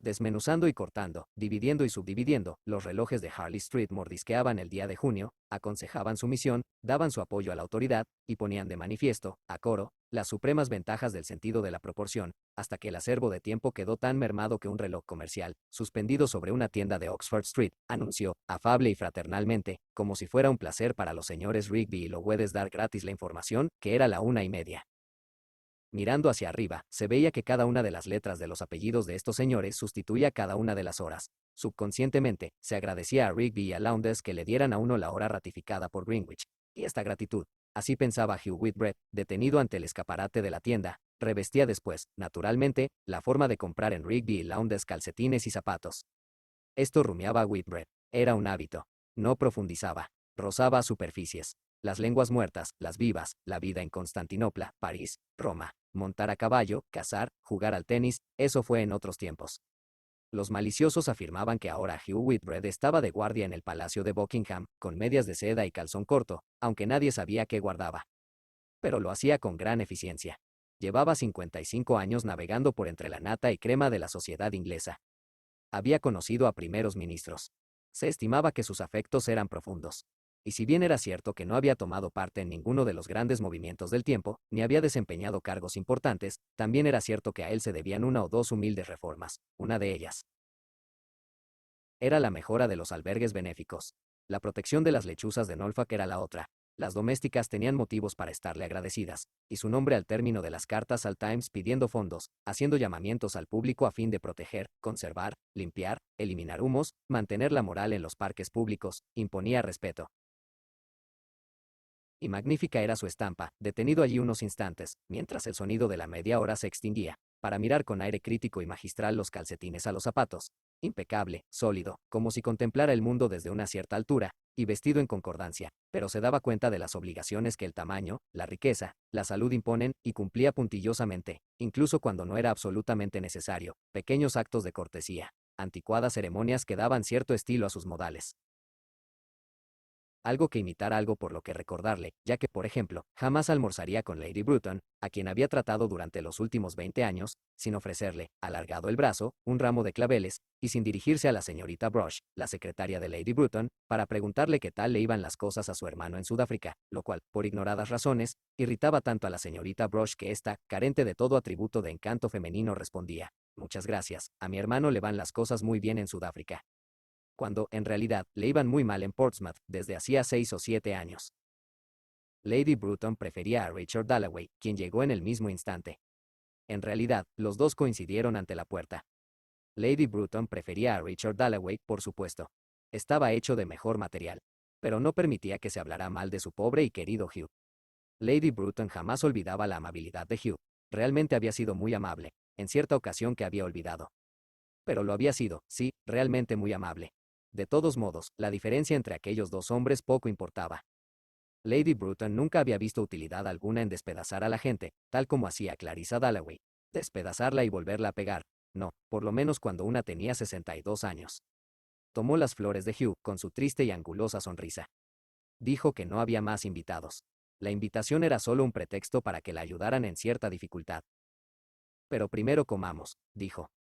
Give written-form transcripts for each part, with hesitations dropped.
Desmenuzando y cortando, dividiendo y subdividiendo, los relojes de Harley Street mordisqueaban el día de junio, aconsejaban su misión, daban su apoyo a la autoridad, y ponían de manifiesto, a coro, las supremas ventajas del sentido de la proporción, hasta que el acervo de tiempo quedó tan mermado que un reloj comercial, suspendido sobre una tienda de Oxford Street, anunció, afable y fraternalmente, como si fuera un placer para los señores Rigby y Lowedes dar gratis la información, que era la 1:30. Mirando hacia arriba, se veía que cada una de las letras de los apellidos de estos señores sustituía cada una de las horas. Subconscientemente, se agradecía a Rigby y a Lowndes que le dieran a uno la hora ratificada por Greenwich. Y esta gratitud, así pensaba Hugh Whitbread, detenido ante el escaparate de la tienda, revestía después, naturalmente, la forma de comprar en Rigby y Lowndes calcetines y zapatos. Esto rumiaba Whitbread. Era un hábito. No profundizaba. Rozaba superficies. Las lenguas muertas, las vivas, la vida en Constantinopla, París, Roma, montar a caballo, cazar, jugar al tenis, eso fue en otros tiempos. Los maliciosos afirmaban que ahora Hugh Whitbread estaba de guardia en el Palacio de Buckingham, con medias de seda y calzón corto, aunque nadie sabía qué guardaba. Pero lo hacía con gran eficiencia. Llevaba 55 años navegando por entre la nata y crema de la sociedad inglesa. Había conocido a primeros ministros. Se estimaba que sus afectos eran profundos. Y si bien era cierto que no había tomado parte en ninguno de los grandes movimientos del tiempo, ni había desempeñado cargos importantes, también era cierto que a él se debían una o dos humildes reformas. Una de ellas era la mejora de los albergues benéficos. La protección de las lechuzas de Norfolk era la otra. Las domésticas tenían motivos para estarle agradecidas, y su nombre al término de las cartas al Times pidiendo fondos, haciendo llamamientos al público a fin de proteger, conservar, limpiar, eliminar humos, mantener la moral en los parques públicos, imponía respeto. Y magnífica era su estampa, detenido allí unos instantes, mientras el sonido de la media hora se extinguía, para mirar con aire crítico y magistral los calcetines a los zapatos. Impecable, sólido, como si contemplara el mundo desde una cierta altura, y vestido en concordancia, pero se daba cuenta de las obligaciones que el tamaño, la riqueza, la salud imponen, y cumplía puntillosamente, incluso cuando no era absolutamente necesario, pequeños actos de cortesía, anticuadas ceremonias que daban cierto estilo a sus modales. Algo que imitar algo por lo que recordarle, ya que, por ejemplo, jamás almorzaría con Lady Bruton, a quien había tratado durante los últimos 20 años, sin ofrecerle, alargado el brazo, un ramo de claveles, y sin dirigirse a la señorita Brush, la secretaria de Lady Bruton, para preguntarle qué tal le iban las cosas a su hermano en Sudáfrica, lo cual, por ignoradas razones, irritaba tanto a la señorita Brush que ésta, carente de todo atributo de encanto femenino, respondía: muchas gracias, a mi hermano le van las cosas muy bien en Sudáfrica, cuando, en realidad, le iban muy mal en Portsmouth desde hacía 6 o 7 años. Lady Bruton prefería a Richard Dalloway, quien llegó en el mismo instante. En realidad, los dos coincidieron ante la puerta. Lady Bruton prefería a Richard Dalloway, por supuesto. Estaba hecho de mejor material. Pero no permitía que se hablara mal de su pobre y querido Hugh. Lady Bruton jamás olvidaba la amabilidad de Hugh. Realmente había sido muy amable, en cierta ocasión que había olvidado. Pero lo había sido, sí, realmente muy amable. De todos modos, la diferencia entre aquellos dos hombres poco importaba. Lady Bruton nunca había visto utilidad alguna en despedazar a la gente, tal como hacía Clarissa Dalloway. Despedazarla y volverla a pegar. No, por lo menos cuando una tenía 62 años. Tomó las flores de Hugh, con su triste y angulosa sonrisa. Dijo que no había más invitados. La invitación era solo un pretexto para que la ayudaran en cierta dificultad. Pero primero comamos, dijo.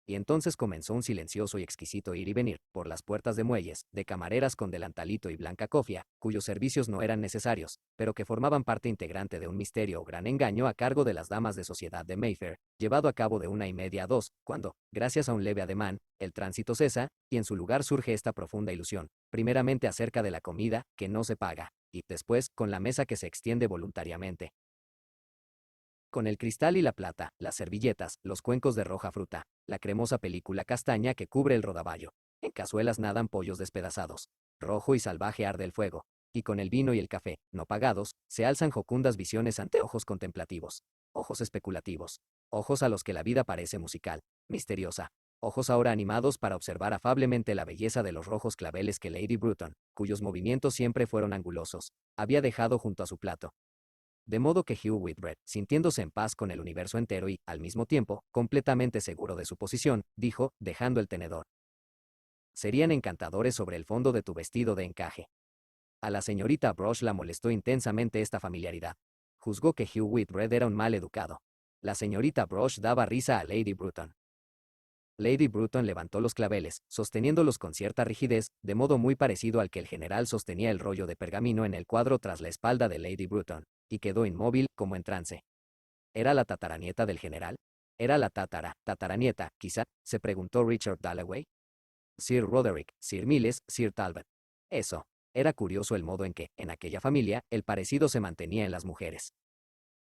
Y entonces comenzó un silencioso y exquisito ir y venir, por las puertas de muelles, de camareras con delantalito y blanca cofia, cuyos servicios no eran necesarios, pero que formaban parte integrante de un misterio o gran engaño a cargo de las damas de sociedad de Mayfair, llevado a cabo de 1:30 a 2, cuando, gracias a un leve ademán, el tránsito cesa, y en su lugar surge esta profunda ilusión, primeramente acerca de la comida, que no se paga, y, después, con la mesa que se extiende voluntariamente, con el cristal y la plata, las servilletas, los cuencos de roja fruta, la cremosa película castaña que cubre el rodaballo. En cazuelas nadan pollos despedazados. Rojo y salvaje arde el fuego. Y con el vino y el café, no pagados, se alzan jocundas visiones ante ojos contemplativos. Ojos especulativos. Ojos a los que la vida parece musical, misteriosa. Ojos ahora animados para observar afablemente la belleza de los rojos claveles que Lady Bruton, cuyos movimientos siempre fueron angulosos, había dejado junto a su plato. De modo que Hugh Whitbread, sintiéndose en paz con el universo entero y, al mismo tiempo, completamente seguro de su posición, dijo, dejando el tenedor: serían encantadores sobre el fondo de tu vestido de encaje. A la señorita Brush la molestó intensamente esta familiaridad. Juzgó que Hugh Whitbread era un mal educado. La señorita Brush daba risa a Lady Bruton. Lady Bruton levantó los claveles, sosteniéndolos con cierta rigidez, de modo muy parecido al que el general sostenía el rollo de pergamino en el cuadro tras la espalda de Lady Bruton, y quedó inmóvil, como en trance. ¿Era la tataranieta del general? ¿Era la tataranieta, quizá? Se preguntó Richard Dalloway. Sir Roderick, Sir Miles, Sir Talbot. Eso. Era curioso el modo en que, en aquella familia, el parecido se mantenía en las mujeres.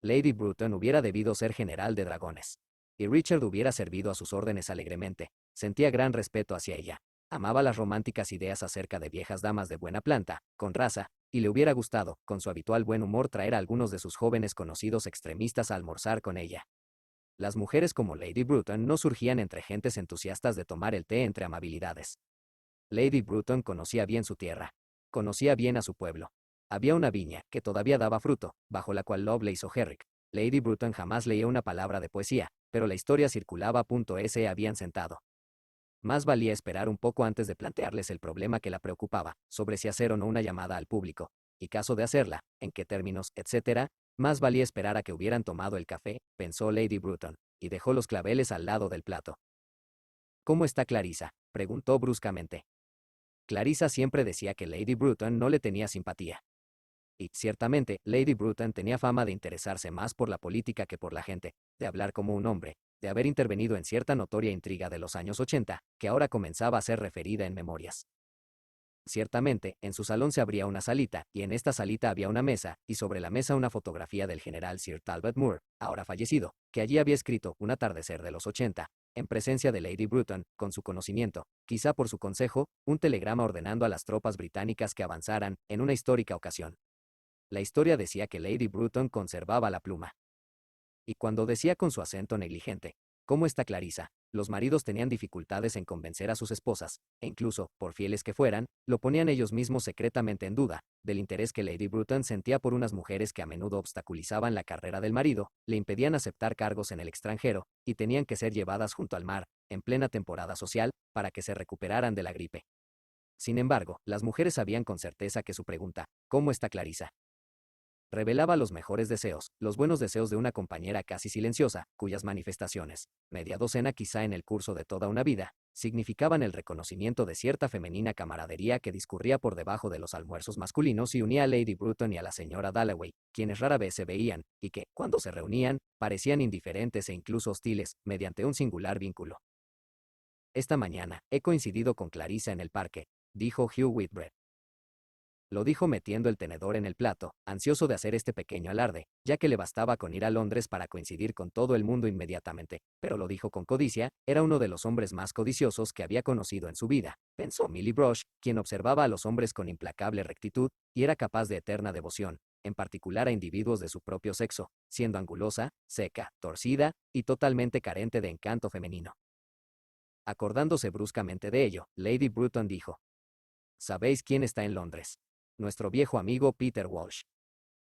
Lady Bruton hubiera debido ser general de dragones. Y Richard hubiera servido a sus órdenes alegremente. Sentía gran respeto hacia ella. Amaba las románticas ideas acerca de viejas damas de buena planta, con raza, y le hubiera gustado, con su habitual buen humor, traer a algunos de sus jóvenes conocidos extremistas a almorzar con ella. Las mujeres como Lady Bruton no surgían entre gentes entusiastas de tomar el té entre amabilidades. Lady Bruton conocía bien su tierra. Conocía bien a su pueblo. Había una viña, que todavía daba fruto, bajo la cual Lovelace o Herrick. Lady Bruton jamás leía una palabra de poesía, pero la historia circulaba. Se habían sentado. Más valía esperar un poco antes de plantearles el problema que la preocupaba, sobre si hacer o no una llamada al público, y caso de hacerla, en qué términos, etc. Más valía esperar a que hubieran tomado el café, pensó Lady Bruton, y dejó los claveles al lado del plato. ¿Cómo está Clarissa?, preguntó bruscamente. Clarissa siempre decía que Lady Bruton no le tenía simpatía. Y, ciertamente, Lady Bruton tenía fama de interesarse más por la política que por la gente, de hablar como un hombre, de haber intervenido en cierta notoria intriga de los años 80, que ahora comenzaba a ser referida en memorias. Ciertamente, en su salón se abría una salita, y en esta salita había una mesa, y sobre la mesa una fotografía del general Sir Talbot Moore, ahora fallecido, que allí había escrito Un atardecer de los 80, en presencia de Lady Bruton, con su conocimiento, quizá por su consejo, un telegrama ordenando a las tropas británicas que avanzaran, en una histórica ocasión. La historia decía que Lady Bruton conservaba la pluma. Y cuando decía con su acento negligente, ¿cómo está Clarissa?, los maridos tenían dificultades en convencer a sus esposas, e incluso, por fieles que fueran, lo ponían ellos mismos secretamente en duda, del interés que Lady Bruton sentía por unas mujeres que a menudo obstaculizaban la carrera del marido, le impedían aceptar cargos en el extranjero, y tenían que ser llevadas junto al mar, en plena temporada social, para que se recuperaran de la gripe. Sin embargo, las mujeres sabían con certeza que su pregunta, ¿cómo está Clarissa?, revelaba los mejores deseos, los buenos deseos de una compañera casi silenciosa, cuyas manifestaciones, media docena quizá en el curso de toda una vida, significaban el reconocimiento de cierta femenina camaradería que discurría por debajo de los almuerzos masculinos y unía a Lady Bruton y a la señora Dalloway, quienes rara vez se veían, y que, cuando se reunían, parecían indiferentes e incluso hostiles, mediante un singular vínculo. Esta mañana, he coincidido con Clarissa en el parque, dijo Hugh Whitbread. Lo dijo metiendo el tenedor en el plato, ansioso de hacer este pequeño alarde, ya que le bastaba con ir a Londres para coincidir con todo el mundo inmediatamente, pero lo dijo con codicia. Era uno de los hombres más codiciosos que había conocido en su vida, pensó Millie Brush, quien observaba a los hombres con implacable rectitud, y era capaz de eterna devoción, en particular a individuos de su propio sexo, siendo angulosa, seca, torcida, y totalmente carente de encanto femenino. Acordándose bruscamente de ello, Lady Bruton dijo: ¿Sabéis quién está en Londres? Nuestro viejo amigo Peter Walsh.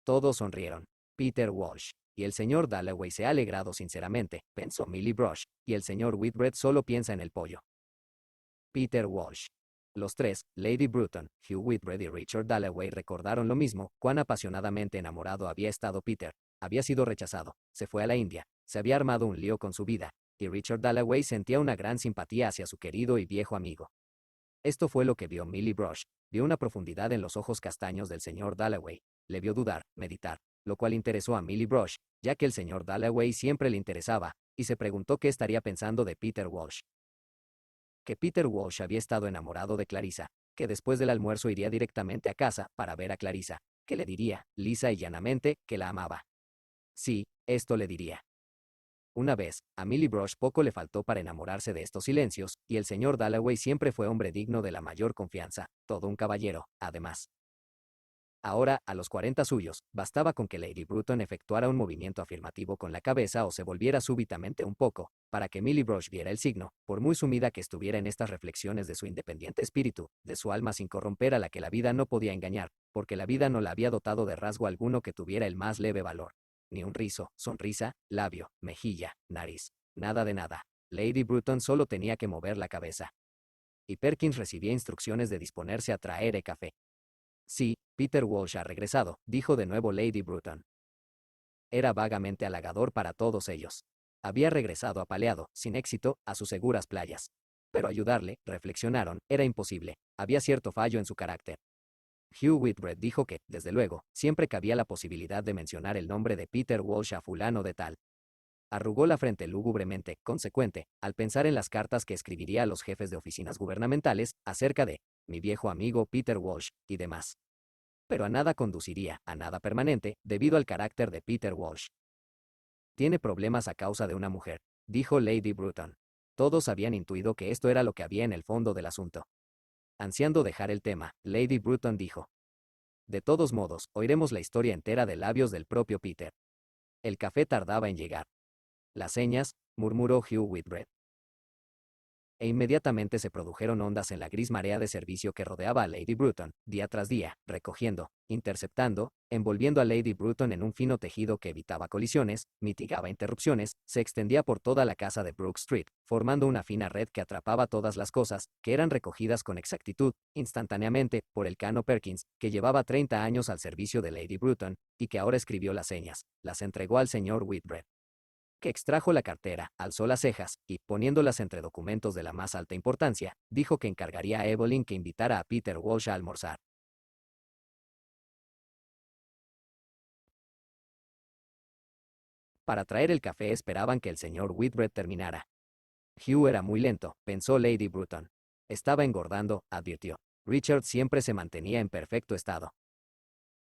Todos sonrieron. Peter Walsh. Y el señor Dalloway se ha alegrado sinceramente, pensó Millie Brush, y el señor Whitbread solo piensa en el pollo. Peter Walsh. Los tres, Lady Bruton, Hugh Whitbread y Richard Dalloway, recordaron lo mismo, cuán apasionadamente enamorado había estado Peter. Había sido rechazado, se fue a la India, se había armado un lío con su vida, y Richard Dalloway sentía una gran simpatía hacia su querido y viejo amigo. Esto fue lo que vio Millie Brush. Vio una profundidad en los ojos castaños del señor Dalloway. Le vio dudar, meditar, lo cual interesó a Millie Brush, ya que el señor Dalloway siempre le interesaba, y se preguntó qué estaría pensando de Peter Walsh. Que Peter Walsh había estado enamorado de Clarissa, que después del almuerzo iría directamente a casa para ver a Clarissa, que le diría, lisa y llanamente, que la amaba. Sí, esto le diría. Una vez, a Millie Brush poco le faltó para enamorarse de estos silencios, y el señor Dalloway siempre fue hombre digno de la mayor confianza, todo un caballero, además. Ahora, a los 40 suyos, bastaba con que Lady Bruton efectuara un movimiento afirmativo con la cabeza o se volviera súbitamente un poco, para que Millie Brush viera el signo, por muy sumida que estuviera en estas reflexiones de su independiente espíritu, de su alma sin corromper, a la que la vida no podía engañar, porque la vida no la había dotado de rasgo alguno que tuviera el más leve valor. Ni un rizo, sonrisa, labio, mejilla, nariz, nada de nada. Lady Bruton solo tenía que mover la cabeza. Y Perkins recibía instrucciones de disponerse a traer el café. Sí, Peter Walsh ha regresado, dijo de nuevo Lady Bruton. Era vagamente halagador para todos ellos. Había regresado apaleado, sin éxito, a sus seguras playas. Pero ayudarle, reflexionaron, era imposible. Había cierto fallo en su carácter. Hugh Whitbread dijo que, desde luego, siempre cabía la posibilidad de mencionar el nombre de Peter Walsh a fulano de tal. Arrugó la frente lúgubremente, consecuente, al pensar en las cartas que escribiría a los jefes de oficinas gubernamentales acerca de mi viejo amigo Peter Walsh y demás. Pero a nada conduciría, a nada permanente, debido al carácter de Peter Walsh. Tiene problemas a causa de una mujer, dijo Lady Bruton. Todos habían intuido que esto era lo que había en el fondo del asunto. Ansiando dejar el tema, Lady Bruton dijo: de todos modos, oiremos la historia entera de labios del propio Peter. El café tardaba en llegar. Las señas, murmuró Hugh Whitbread. E inmediatamente se produjeron ondas en la gris marea de servicio que rodeaba a Lady Bruton, día tras día, recogiendo, interceptando, envolviendo a Lady Bruton en un fino tejido que evitaba colisiones, mitigaba interrupciones, se extendía por toda la casa de Brook Street, formando una fina red que atrapaba todas las cosas, que eran recogidas con exactitud, instantáneamente, por el Cano Perkins, que llevaba 30 años al servicio de Lady Bruton, y que ahora escribió las señas, las entregó al señor Whitbread, que extrajo la cartera, alzó las cejas, y, poniéndolas entre documentos de la más alta importancia, dijo que encargaría a Evelyn que invitara a Peter Walsh a almorzar. Para traer el café esperaban que el señor Whitbread terminara. Hugh era muy lento, pensó Lady Bruton. Estaba engordando, advirtió. Richard siempre se mantenía en perfecto estado.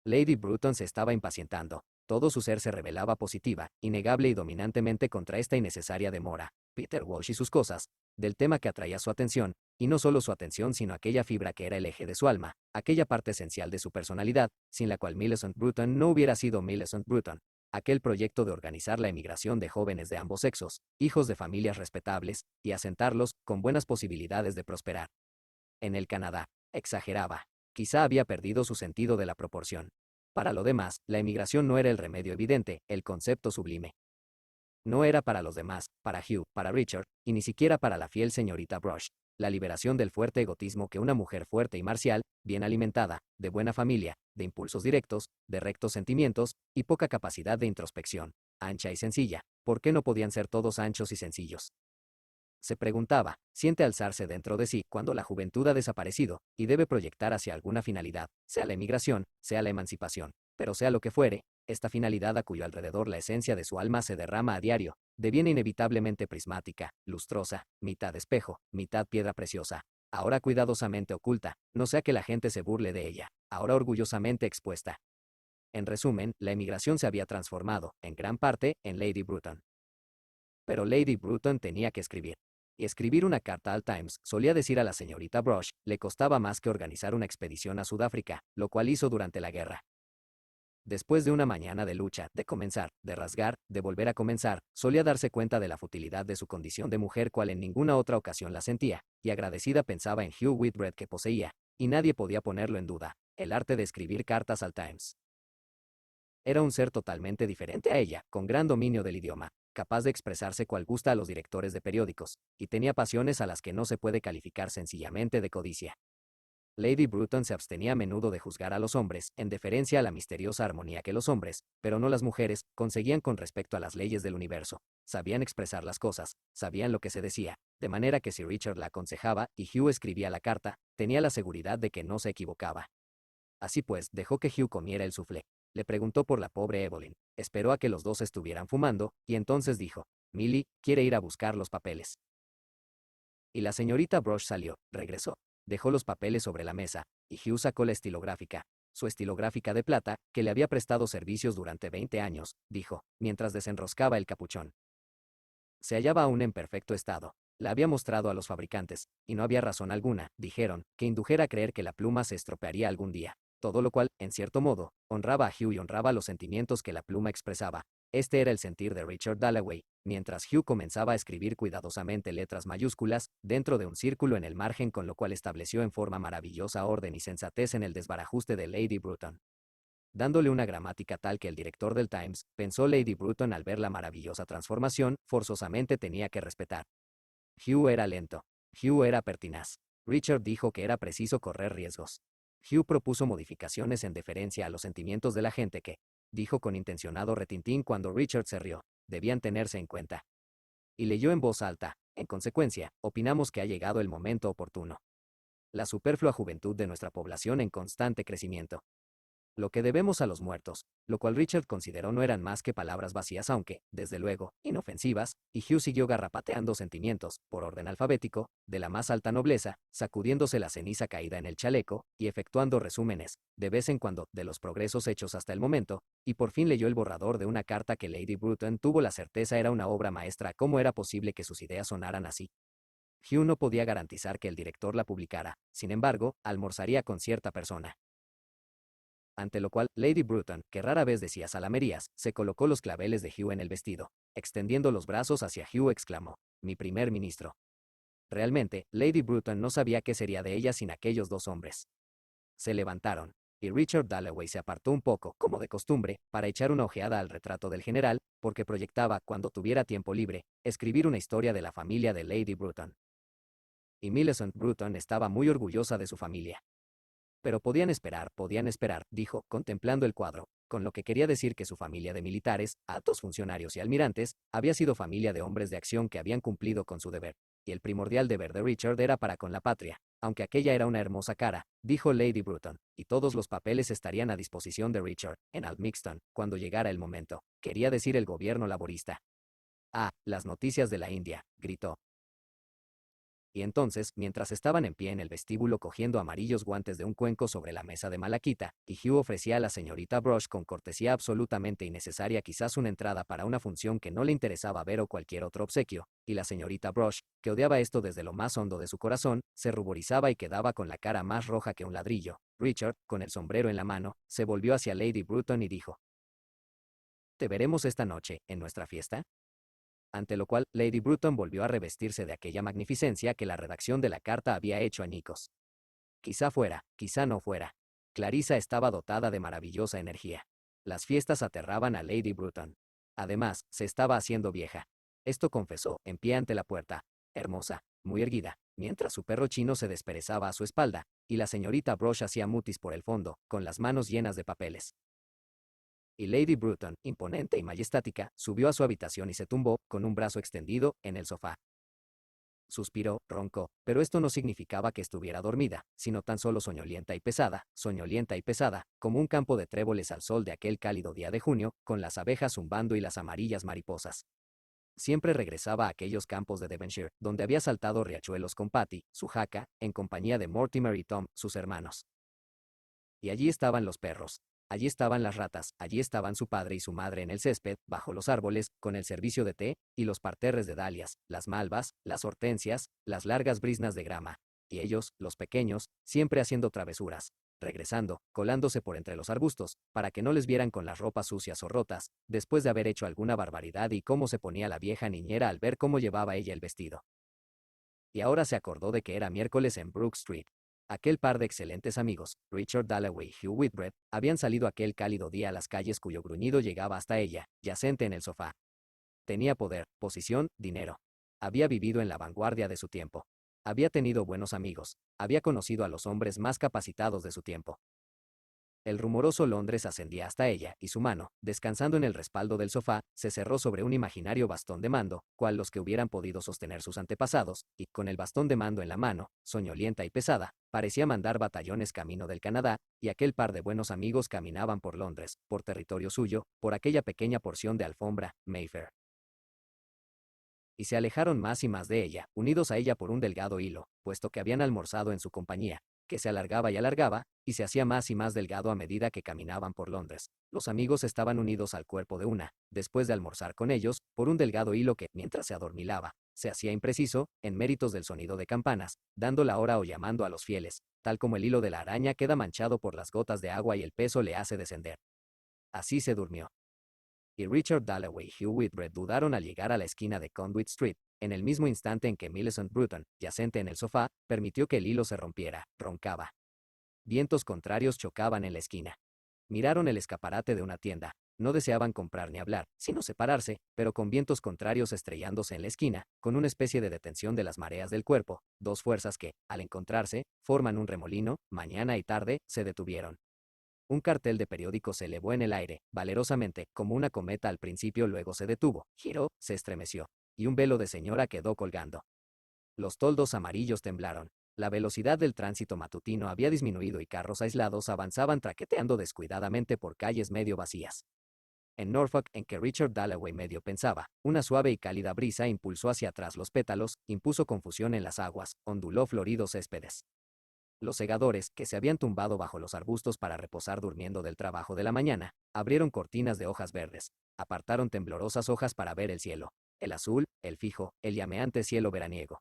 Lady Bruton se estaba impacientando. Todo su ser se revelaba positiva, innegable y dominantemente contra esta innecesaria demora. Peter Walsh y sus cosas, del tema que atraía su atención, y no solo su atención sino aquella fibra que era el eje de su alma, aquella parte esencial de su personalidad, sin la cual Millicent Bruton no hubiera sido Millicent Bruton. Aquel proyecto de organizar la emigración de jóvenes de ambos sexos, hijos de familias respetables, y asentarlos, con buenas posibilidades de prosperar. En el Canadá, exageraba. Quizá había perdido su sentido de la proporción. Para lo demás, la emigración no era el remedio evidente, el concepto sublime. No era para los demás, para Hugh, para Richard, y ni siquiera para la fiel señorita Brush. La liberación del fuerte egotismo que una mujer fuerte y marcial, bien alimentada, de buena familia, de impulsos directos, de rectos sentimientos, y poca capacidad de introspección, ancha y sencilla, ¿por qué no podían ser todos anchos y sencillos? Se preguntaba, siente alzarse dentro de sí cuando la juventud ha desaparecido, y debe proyectar hacia alguna finalidad, sea la emigración, sea la emancipación, pero sea lo que fuere, esta finalidad a cuyo alrededor la esencia de su alma se derrama a diario, deviene inevitablemente prismática, lustrosa, mitad espejo, mitad piedra preciosa, ahora cuidadosamente oculta, no sea que la gente se burle de ella, ahora orgullosamente expuesta. En resumen, la emigración se había transformado, en gran parte, en Lady Bruton. Pero Lady Bruton tenía que escribir. Y escribir una carta al Times, solía decir a la señorita Brush, le costaba más que organizar una expedición a Sudáfrica, lo cual hizo durante la guerra. Después de una mañana de lucha, de comenzar, de rasgar, de volver a comenzar, solía darse cuenta de la futilidad de su condición de mujer cual en ninguna otra ocasión la sentía, y agradecida pensaba en Hugh Whitbread que poseía, y nadie podía ponerlo en duda, el arte de escribir cartas al Times. Era un ser totalmente diferente a ella, con gran dominio del idioma, capaz de expresarse cual gusta a los directores de periódicos, y tenía pasiones a las que no se puede calificar sencillamente de codicia. Lady Bruton se abstenía a menudo de juzgar a los hombres, en deferencia a la misteriosa armonía que los hombres, pero no las mujeres, conseguían con respecto a las leyes del universo. Sabían expresar las cosas, sabían lo que se decía, de manera que si Richard la aconsejaba y Hugh escribía la carta, tenía la seguridad de que no se equivocaba. Así pues, dejó que Hugh comiera el soufflé. Le preguntó por la pobre Evelyn. Esperó a que los dos estuvieran fumando, y entonces dijo: Millie quiere ir a buscar los papeles. Y la señorita Brush salió, regresó. Dejó los papeles sobre la mesa, y Hugh sacó la estilográfica. Su estilográfica de plata, que le había prestado servicios durante 20 años, dijo, mientras desenroscaba el capuchón. Se hallaba aún en perfecto estado. La había mostrado a los fabricantes, y no había razón alguna, dijeron, que indujera a creer que la pluma se estropearía algún día. Todo lo cual, en cierto modo, honraba a Hugh y honraba los sentimientos que la pluma expresaba. Este era el sentir de Richard Dalloway, mientras Hugh comenzaba a escribir cuidadosamente letras mayúsculas, dentro de un círculo en el margen, con lo cual estableció en forma maravillosa orden y sensatez en el desbarajuste de Lady Bruton. Dándole una gramática tal que el director del Times, pensó Lady Bruton al ver la maravillosa transformación, forzosamente tenía que respetar. Hugh era lento. Hugh era pertinaz. Richard dijo que era preciso correr riesgos. Hugh propuso modificaciones en deferencia a los sentimientos de la gente que, dijo con intencionado retintín cuando Richard se rió, debían tenerse en cuenta. Y leyó en voz alta: en consecuencia, opinamos que ha llegado el momento oportuno. La superflua juventud de nuestra población en constante crecimiento. Lo que debemos a los muertos, lo cual Richard consideró no eran más que palabras vacías aunque, desde luego, inofensivas, y Hugh siguió garrapateando sentimientos, por orden alfabético, de la más alta nobleza, sacudiéndose la ceniza caída en el chaleco, y efectuando resúmenes, de vez en cuando, de los progresos hechos hasta el momento, y por fin leyó el borrador de una carta que Lady Bruton tuvo la certeza era una obra maestra. ¿Cómo era posible que sus ideas sonaran así? Hugh no podía garantizar que el director la publicara, sin embargo, almorzaría con cierta persona. Ante lo cual, Lady Bruton, que rara vez decía salamerías, se colocó los claveles de Hugh en el vestido. Extendiendo los brazos hacia Hugh exclamó: «Mi primer ministro». Realmente, Lady Bruton no sabía qué sería de ella sin aquellos dos hombres. Se levantaron, y Richard Dalloway se apartó un poco, como de costumbre, para echar una ojeada al retrato del general, porque proyectaba, cuando tuviera tiempo libre, escribir una historia de la familia de Lady Bruton. Y Millicent Bruton estaba muy orgullosa de su familia. Pero podían esperar, dijo, contemplando el cuadro, con lo que quería decir que su familia de militares, altos funcionarios y almirantes, había sido familia de hombres de acción que habían cumplido con su deber. Y el primordial deber de Richard era para con la patria, aunque aquella era una hermosa cara, dijo Lady Bruton, y todos los papeles estarían a disposición de Richard, en Almixton, cuando llegara el momento. Quería decir el gobierno laborista. «Ah, las noticias de la India», gritó. Y entonces, mientras estaban en pie en el vestíbulo cogiendo amarillos guantes de un cuenco sobre la mesa de malaquita, y Hugh ofrecía a la señorita Brush con cortesía absolutamente innecesaria quizás una entrada para una función que no le interesaba ver o cualquier otro obsequio, y la señorita Brush, que odiaba esto desde lo más hondo de su corazón, se ruborizaba y quedaba con la cara más roja que un ladrillo, Richard, con el sombrero en la mano, se volvió hacia Lady Bruton y dijo: «¿Te veremos esta noche, en nuestra fiesta?». Ante lo cual, Lady Bruton volvió a revestirse de aquella magnificencia que la redacción de la carta había hecho añicos. Quizá fuera, quizá no fuera. Clarissa estaba dotada de maravillosa energía. Las fiestas aterraban a Lady Bruton. Además, se estaba haciendo vieja. Esto confesó, en pie ante la puerta, hermosa, muy erguida, mientras su perro chino se desperezaba a su espalda, y la señorita Brush hacía mutis por el fondo, con las manos llenas de papeles. Y Lady Bruton, imponente y majestática, subió a su habitación y se tumbó, con un brazo extendido, en el sofá. Suspiró, roncó, pero esto no significaba que estuviera dormida, sino tan solo soñolienta y pesada, como un campo de tréboles al sol de aquel cálido día de junio, con las abejas zumbando y las amarillas mariposas. Siempre regresaba a aquellos campos de Devonshire, donde había saltado riachuelos con Patty, su jaca, en compañía de Mortimer y Tom, sus hermanos. Y allí estaban los perros. Allí estaban las ratas, allí estaban su padre y su madre en el césped, bajo los árboles, con el servicio de té, y los parterres de dalias, las malvas, las hortensias, las largas briznas de grama. Y ellos, los pequeños, siempre haciendo travesuras, regresando, colándose por entre los arbustos, para que no les vieran con las ropas sucias o rotas, después de haber hecho alguna barbaridad. Y cómo se ponía la vieja niñera al ver cómo llevaba ella el vestido. Y ahora se acordó de que era miércoles en Brook Street. Aquel par de excelentes amigos, Richard Dalloway y Hugh Whitbread, habían salido aquel cálido día a las calles cuyo gruñido llegaba hasta ella, yacente en el sofá. Tenía poder, posición, dinero. Había vivido en la vanguardia de su tiempo. Había tenido buenos amigos. Había conocido a los hombres más capacitados de su tiempo. El rumoroso Londres ascendía hasta ella, y su mano, descansando en el respaldo del sofá, se cerró sobre un imaginario bastón de mando, cual los que hubieran podido sostener sus antepasados, y, con el bastón de mando en la mano, soñolienta y pesada, parecía mandar batallones camino del Canadá, y aquel par de buenos amigos caminaban por Londres, por territorio suyo, por aquella pequeña porción de alfombra, Mayfair. Y se alejaron más y más de ella, unidos a ella por un delgado hilo, puesto que habían almorzado en su compañía, que se alargaba y alargaba, y se hacía más y más delgado a medida que caminaban por Londres. Los amigos estaban unidos al cuerpo de una, después de almorzar con ellos, por un delgado hilo que, mientras se adormilaba, se hacía impreciso, en méritos del sonido de campanas, dando la hora o llamando a los fieles, tal como el hilo de la araña queda manchado por las gotas de agua y el peso le hace descender. Así se durmió. Y Richard Dalloway y Hugh Whitbread dudaron al llegar a la esquina de Conduit Street, en el mismo instante en que Millicent Bruton, yacente en el sofá, permitió que el hilo se rompiera, roncaba. Vientos contrarios chocaban en la esquina. Miraron el escaparate de una tienda. No deseaban comprar ni hablar, sino separarse, pero con vientos contrarios estrellándose en la esquina, con una especie de detención de las mareas del cuerpo, dos fuerzas que, al encontrarse, forman un remolino, mañana y tarde, se detuvieron. Un cartel de periódico se elevó en el aire, valerosamente, como una cometa al principio, luego se detuvo, giró, se estremeció. y un velo de señora quedó colgando. Los toldos amarillos temblaron. La velocidad del tránsito matutino había disminuido y carros aislados avanzaban traqueteando descuidadamente por calles medio vacías. En Norfolk, en que Richard Dalloway medio pensaba, una suave y cálida brisa impulsó hacia atrás los pétalos, impuso confusión en las aguas, onduló floridos céspedes. Los segadores, que se habían tumbado bajo los arbustos para reposar durmiendo del trabajo de la mañana, abrieron cortinas de hojas verdes, apartaron temblorosas hojas para ver el cielo, el azul, el fijo, el llameante cielo veraniego.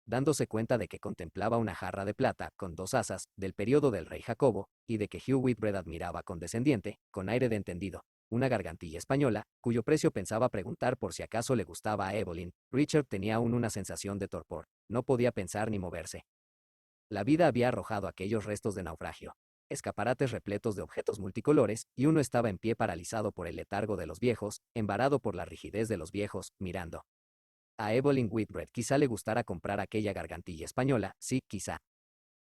Dándose cuenta de que contemplaba una jarra de plata, con 2 asas, del período del rey Jacobo, y de que Hugh Whitbread admiraba condescendiente, con aire de entendido, una gargantilla española, cuyo precio pensaba preguntar por si acaso le gustaba a Evelyn, Richard tenía aún una sensación de torpor, no podía pensar ni moverse. La vida había arrojado aquellos restos de naufragio, escaparates repletos de objetos multicolores, y uno estaba en pie paralizado por el letargo de los viejos, embarado por la rigidez de los viejos, mirando. A Evelyn Whitbread quizá le gustara comprar aquella gargantilla española, sí, quizá.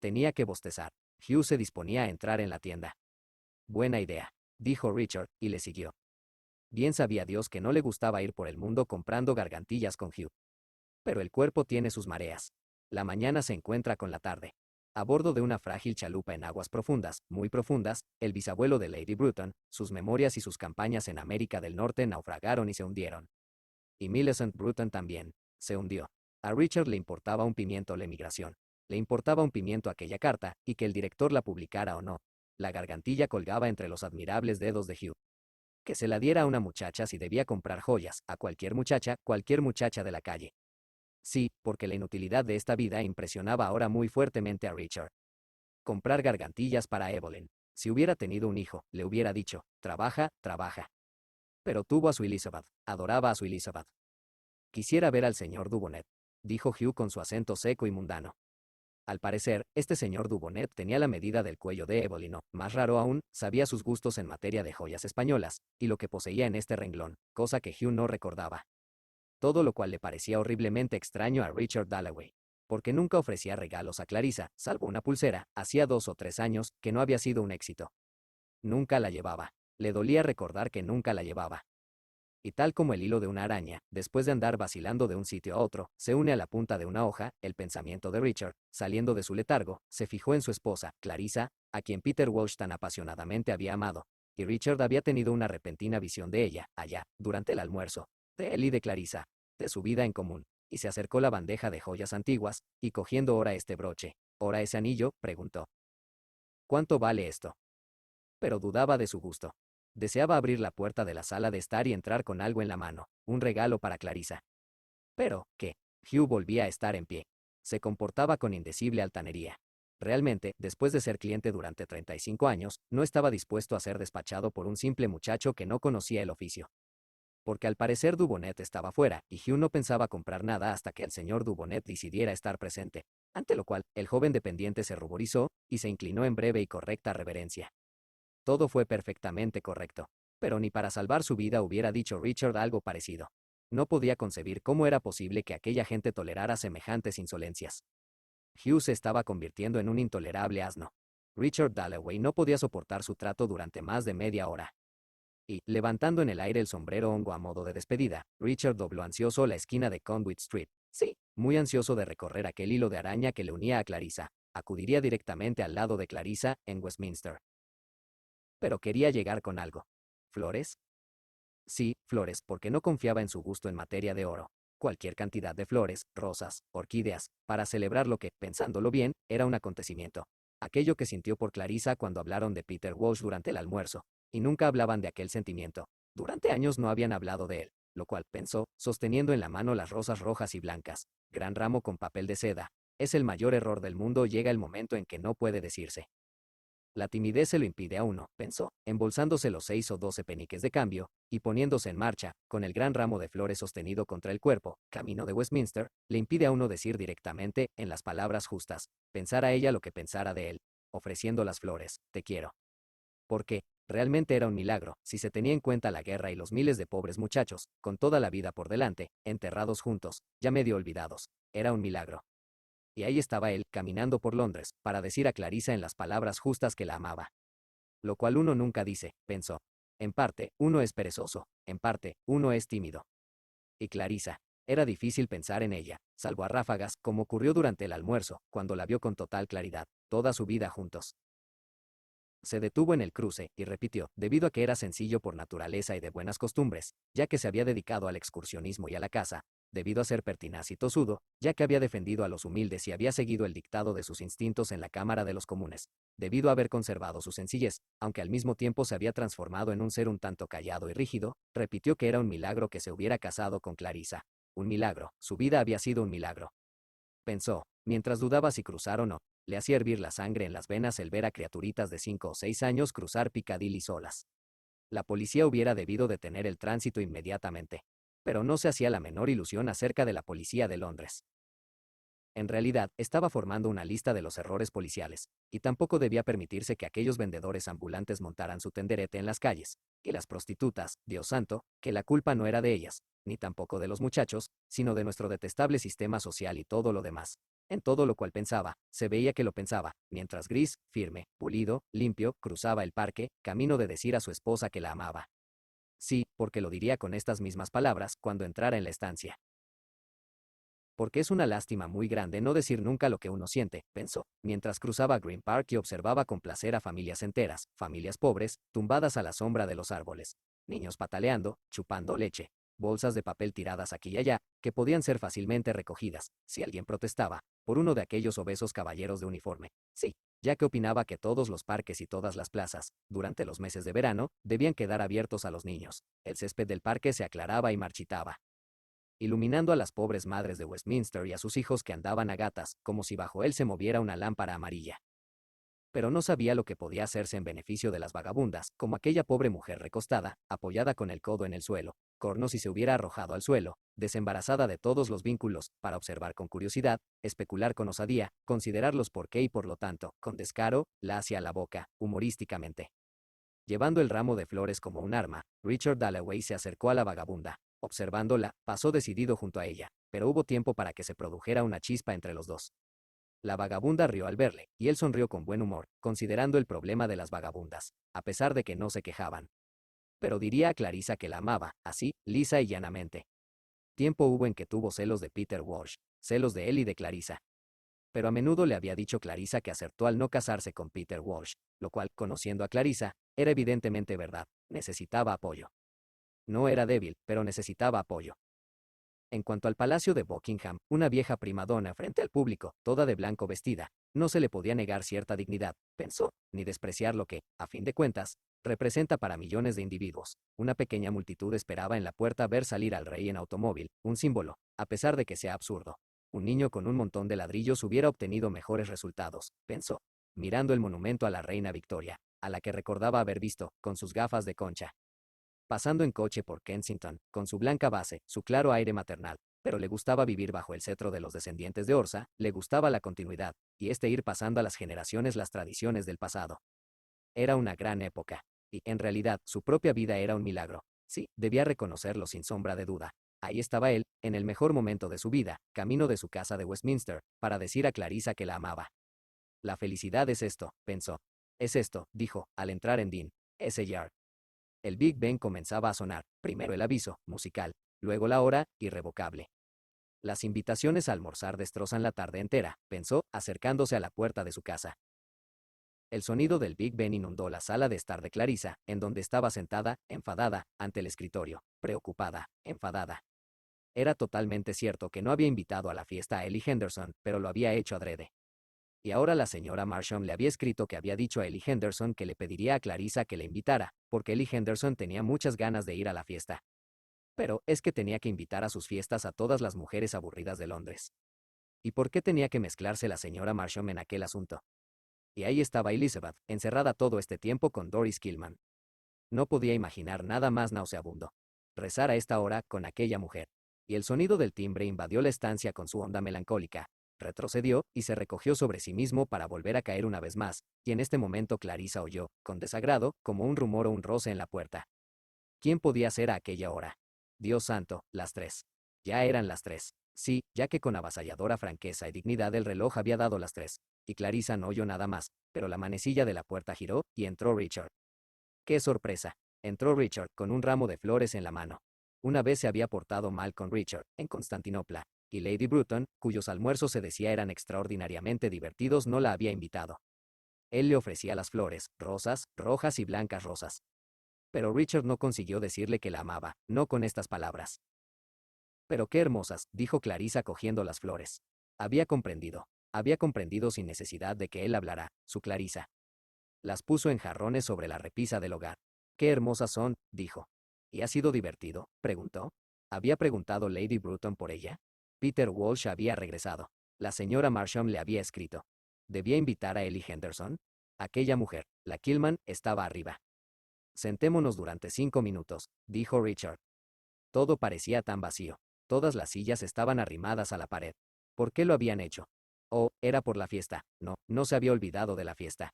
Tenía que bostezar. Hugh se disponía a entrar en la tienda. Buena idea, dijo Richard, y le siguió. Bien sabía Dios que no le gustaba ir por el mundo comprando gargantillas con Hugh. Pero el cuerpo tiene sus mareas. La mañana se encuentra con la tarde. A bordo de una frágil chalupa en aguas profundas, muy profundas, el bisabuelo de Lady Bruton, sus memorias y sus campañas en América del Norte naufragaron y se hundieron. Y Millicent Bruton también, se hundió. A Richard le importaba un pimiento la emigración. Le importaba un pimiento aquella carta, y que el director la publicara o no. La gargantilla colgaba entre los admirables dedos de Hugh. Que se la diera a una muchacha si debía comprar joyas, a cualquier muchacha de la calle. Sí, porque la inutilidad de esta vida impresionaba ahora muy fuertemente a Richard. Comprar gargantillas para Evelyn. Si hubiera tenido un hijo, le hubiera dicho, trabaja, trabaja. Pero tuvo a su Elizabeth, adoraba a su Elizabeth. Quisiera ver al señor Dubonet, dijo Hugh con su acento seco y mundano. Al parecer, este señor Dubonet tenía la medida del cuello de Evelyn o, más raro aún, sabía sus gustos en materia de joyas españolas, y lo que poseía en este renglón, cosa que Hugh no recordaba. Todo lo cual le parecía horriblemente extraño a Richard Dalloway, porque nunca ofrecía regalos a Clarissa, salvo una pulsera, hacía 2 o 3 años, que no había sido un éxito. Nunca la llevaba. Le dolía recordar que nunca la llevaba. Y tal como el hilo de una araña, después de andar vacilando de un sitio a otro, se une a la punta de una hoja, el pensamiento de Richard, saliendo de su letargo, se fijó en su esposa, Clarissa, a quien Peter Walsh tan apasionadamente había amado, y Richard había tenido una repentina visión de ella, allá, durante el almuerzo, de él y de Clarissa, de su vida en común, y se acercó la bandeja de joyas antiguas, y cogiendo ora este broche, ora ese anillo, preguntó: ¿cuánto vale esto? Pero dudaba de su gusto. Deseaba abrir la puerta de la sala de estar y entrar con algo en la mano, un regalo para Clarissa. Pero, ¿qué? Hugh volvía a estar en pie. Se comportaba con indecible altanería. Realmente, después de ser cliente durante 35 años, no estaba dispuesto a ser despachado por un simple muchacho que no conocía el oficio. Porque al parecer Dubonet estaba fuera, y Hugh no pensaba comprar nada hasta que el señor Dubonet decidiera estar presente, ante lo cual, el joven dependiente se ruborizó, y se inclinó en breve y correcta reverencia. Todo fue perfectamente correcto. Pero ni para salvar su vida hubiera dicho Richard algo parecido. No podía concebir cómo era posible que aquella gente tolerara semejantes insolencias. Hugh se estaba convirtiendo en un intolerable asno. Richard Dalloway no podía soportar su trato durante más de media hora. Y, levantando en el aire el sombrero hongo a modo de despedida, Richard dobló ansioso la esquina de Conduit Street. Sí, muy ansioso de recorrer aquel hilo de araña que le unía a Clarissa. Acudiría directamente al lado de Clarissa, en Westminster. Pero quería llegar con algo. ¿Flores? Sí, flores, porque no confiaba en su gusto en materia de oro. Cualquier cantidad de flores, rosas, orquídeas, para celebrar lo que, pensándolo bien, era un acontecimiento. Aquello que sintió por Clarissa cuando hablaron de Peter Walsh durante el almuerzo. Y nunca hablaban de aquel sentimiento. Durante años no habían hablado de él, lo cual, pensó, sosteniendo en la mano las rosas rojas y blancas, gran ramo con papel de seda. Es el mayor error del mundo, llega el momento en que no puede decirse. La timidez se lo impide a uno, pensó, embolsándose los 6 o 12 peniques de cambio, y poniéndose en marcha, con el gran ramo de flores sostenido contra el cuerpo, camino de Westminster, le impide a uno decir directamente, en las palabras justas, pensar a ella lo que pensara de él, ofreciendo las flores, te quiero. Porque, realmente era un milagro, si se tenía en cuenta la guerra y los miles de pobres muchachos, con toda la vida por delante, enterrados juntos, ya medio olvidados, era un milagro. Y ahí estaba él, caminando por Londres, para decir a Clarissa en las palabras justas que la amaba. Lo cual uno nunca dice, pensó. En parte, uno es perezoso, en parte, uno es tímido. Y Clarisa. Era difícil pensar en ella, salvo a ráfagas, como ocurrió durante el almuerzo, cuando la vio con total claridad, toda su vida juntos. Se detuvo en el cruce, y repitió, debido a que era sencillo por naturaleza y de buenas costumbres, ya que se había dedicado al excursionismo y a la caza, debido a ser pertinaz y tosudo, ya que había defendido a los humildes y había seguido el dictado de sus instintos en la Cámara de los Comunes, debido a haber conservado su sencillez, aunque al mismo tiempo se había transformado en un ser un tanto callado y rígido, repitió que era un milagro que se hubiera casado con Clarisa. Un milagro, su vida había sido un milagro. Pensó, mientras dudaba si cruzar o no. Le hacía hervir la sangre en las venas el ver a criaturitas de 5 o 6 años cruzar Piccadilly solas. La policía hubiera debido detener el tránsito inmediatamente. Pero no se hacía la menor ilusión acerca de la policía de Londres. En realidad, estaba formando una lista de los errores policiales, y tampoco debía permitirse que aquellos vendedores ambulantes montaran su tenderete en las calles, y las prostitutas, Dios santo, que la culpa no era de ellas, ni tampoco de los muchachos, sino de nuestro detestable sistema social y todo lo demás. En todo lo cual pensaba, se veía que lo pensaba, mientras gris, firme, pulido, limpio, cruzaba el parque, camino de decir a su esposa que la amaba. Sí, porque lo diría con estas mismas palabras cuando entrara en la estancia. Porque es una lástima muy grande no decir nunca lo que uno siente, pensó, mientras cruzaba Green Park y observaba con placer a familias enteras, familias pobres, tumbadas a la sombra de los árboles, niños pataleando, chupando leche, bolsas de papel tiradas aquí y allá, que podían ser fácilmente recogidas, si alguien protestaba, por uno de aquellos obesos caballeros de uniforme. Sí, ya que opinaba que todos los parques y todas las plazas, durante los meses de verano, debían quedar abiertos a los niños. El césped del parque se aclaraba y marchitaba, iluminando a las pobres madres de Westminster y a sus hijos que andaban a gatas, como si bajo él se moviera una lámpara amarilla. Pero no sabía lo que podía hacerse en beneficio de las vagabundas, como aquella pobre mujer recostada, apoyada con el codo en el suelo, corno si se hubiera arrojado al suelo, desembarazada de todos los vínculos, para observar con curiosidad, especular con osadía, considerarlos por qué y por lo tanto, con descaro, la hacia la boca, humorísticamente. Llevando el ramo de flores como un arma, Richard Dalloway se acercó a la vagabunda. Observándola, pasó decidido junto a ella, pero hubo tiempo para que se produjera una chispa entre los dos. La vagabunda rió al verle, y él sonrió con buen humor, considerando el problema de las vagabundas, a pesar de que no se quejaban. Pero diría a Clarisa que la amaba, así, lisa y llanamente. Tiempo hubo en que tuvo celos de Peter Walsh, celos de él y de Clarisa. Pero a menudo le había dicho Clarisa que acertó al no casarse con Peter Walsh, lo cual, conociendo a Clarisa, era evidentemente verdad, necesitaba apoyo. No era débil, pero necesitaba apoyo. En cuanto al palacio de Buckingham, una vieja primadona frente al público, toda de blanco vestida, no se le podía negar cierta dignidad, pensó, ni despreciar lo que, a fin de cuentas, representa para millones de individuos. Una pequeña multitud esperaba en la puerta ver salir al rey en automóvil, un símbolo, a pesar de que sea absurdo. Un niño con un montón de ladrillos hubiera obtenido mejores resultados, pensó, mirando el monumento a la reina Victoria, a la que recordaba haber visto, con sus gafas de concha, pasando en coche por Kensington, con su blanca base, su claro aire maternal, pero le gustaba vivir bajo el cetro de los descendientes de Orsa, le gustaba la continuidad, y ir pasando a las generaciones las tradiciones del pasado. Era una gran época, y, en realidad, su propia vida era un milagro. Sí, debía reconocerlo sin sombra de duda. Ahí estaba él, en el mejor momento de su vida, camino de su casa de Westminster, para decir a Clarisa que la amaba. La felicidad es esto, pensó. Es esto, dijo, al entrar en Dean. Ese Yard. El Big Ben comenzaba a sonar, primero el aviso, musical, luego la hora, irrevocable. Las invitaciones a almorzar destrozan la tarde entera, pensó, acercándose a la puerta de su casa. El sonido del Big Ben inundó la sala de estar de Clarisa, en donde estaba sentada, enfadada, ante el escritorio, preocupada, enfadada. Era totalmente cierto que no había invitado a la fiesta a Ellie Henderson, pero lo había hecho adrede. Y ahora la señora Marsham le había escrito que había dicho a Ellie Henderson que le pediría a Clarisa que le invitara, porque Ellie Henderson tenía muchas ganas de ir a la fiesta. Pero es que tenía que invitar a sus fiestas a todas las mujeres aburridas de Londres. ¿Y por qué tenía que mezclarse la señora Marsham en aquel asunto? Y ahí estaba Elizabeth, encerrada todo este tiempo con Doris Killman. No podía imaginar nada más nauseabundo. Rezar a esta hora con aquella mujer. Y el sonido del timbre invadió la estancia con su onda melancólica. Retrocedió y se recogió sobre sí mismo para volver a caer una vez más, y en este momento Clarisa oyó, con desagrado, como un rumor o un roce en la puerta. ¿Quién podía ser a aquella hora? Dios santo, las 3. Ya eran las 3. Sí, ya que con avasalladora franqueza y dignidad el reloj había dado las 3. Y Clarisa no oyó nada más, pero la manecilla de la puerta giró, y entró Richard. ¡Qué sorpresa! Entró Richard, con un ramo de flores en la mano. Una vez se había portado mal con Richard, en Constantinopla, y Lady Bruton, cuyos almuerzos se decía eran extraordinariamente divertidos, no la había invitado. Él le ofrecía las flores, rosas, rojas y blancas rosas. Pero Richard no consiguió decirle que la amaba, no con estas palabras. Pero qué hermosas, dijo Clarisa cogiendo las flores. Había comprendido sin necesidad de que él hablara, su Clarisa. Las puso en jarrones sobre la repisa del hogar. Qué hermosas son, dijo. ¿Y ha sido divertido?, preguntó. ¿Había preguntado Lady Bruton por ella? Peter Walsh había regresado. La señora Marsham le había escrito. ¿Debía invitar a Ellie Henderson? Aquella mujer, la Killman, estaba arriba. Sentémonos durante 5 minutos, dijo Richard. Todo parecía tan vacío. Todas las sillas estaban arrimadas a la pared. ¿Por qué lo habían hecho? Oh, era por la fiesta. No, no se había olvidado de la fiesta.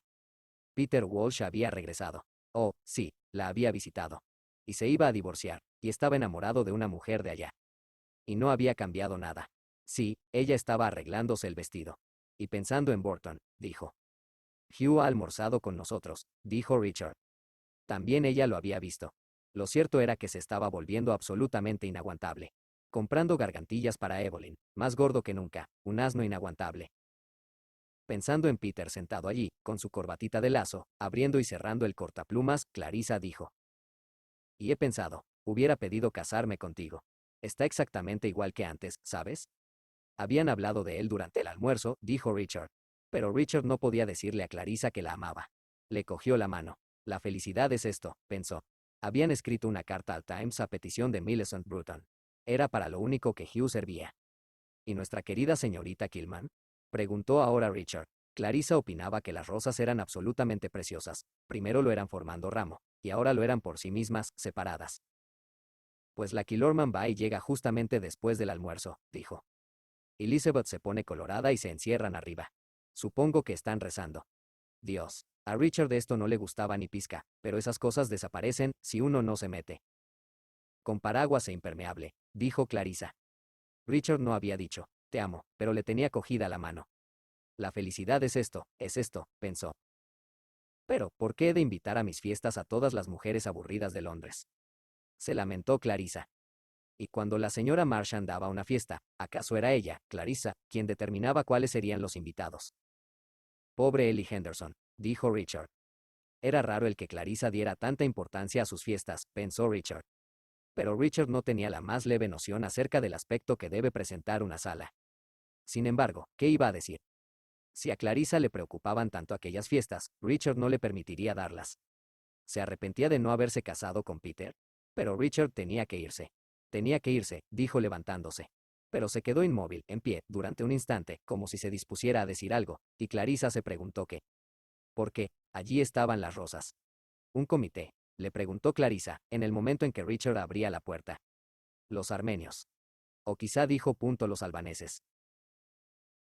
Peter Walsh había regresado. Oh, sí, la había visitado. Y se iba a divorciar, y estaba enamorado de una mujer de allá. Y no había cambiado nada. Sí, ella estaba arreglándose el vestido. Y pensando en Burton, dijo. Hugh ha almorzado con nosotros, dijo Richard. También ella lo había visto. Lo cierto era que se estaba volviendo absolutamente inaguantable. Comprando gargantillas para Evelyn, más gordo que nunca, un asno inaguantable. Pensando en Peter sentado allí, con su corbatita de lazo, abriendo y cerrando el cortaplumas, Clarisa dijo. Y he pensado, hubiera pedido casarme contigo. Está exactamente igual que antes, ¿sabes? Habían hablado de él durante el almuerzo, dijo Richard. Pero Richard no podía decirle a Clarisa que la amaba. Le cogió la mano. La felicidad es esto, pensó. Habían escrito una carta al Times a petición de Millicent Bruton. Era para lo único que Hugh servía. ¿Y nuestra querida señorita Killman?, preguntó ahora Richard. Clarisa opinaba que las rosas eran absolutamente preciosas. Primero lo eran formando ramo, y ahora lo eran por sí mismas, separadas. Pues la Killorman va y llega justamente después del almuerzo, dijo. Elizabeth se pone colorada y se encierran arriba. Supongo que están rezando. Dios, a Richard esto no le gustaba ni pizca, pero esas cosas desaparecen si uno no se mete. Con paraguas e impermeable, dijo Clarisa. Richard no había dicho, te amo, pero le tenía cogida la mano. La felicidad es esto, pensó. Pero, ¿por qué he de invitar a mis fiestas a todas las mujeres aburridas de Londres? Se lamentó Clarisa. Y cuando la señora Marsham daba una fiesta, ¿acaso era ella, Clarisa, quien determinaba cuáles serían los invitados? Pobre Ellie Henderson, dijo Richard. Era raro el que Clarisa diera tanta importancia a sus fiestas, pensó Richard. Pero Richard no tenía la más leve noción acerca del aspecto que debe presentar una sala. Sin embargo, ¿qué iba a decir? Si a Clarisa le preocupaban tanto aquellas fiestas, Richard no le permitiría darlas. ¿Se arrepentía de no haberse casado con Peter? Pero Richard tenía que irse. Tenía que irse, dijo levantándose. Pero se quedó inmóvil, en pie, durante un instante, como si se dispusiera a decir algo, y Clarisa se preguntó qué. ¿Por qué? Allí estaban las rosas. Un comité, le preguntó Clarisa, en el momento en que Richard abría la puerta. Los armenios. O quizá dijo punto los albaneses.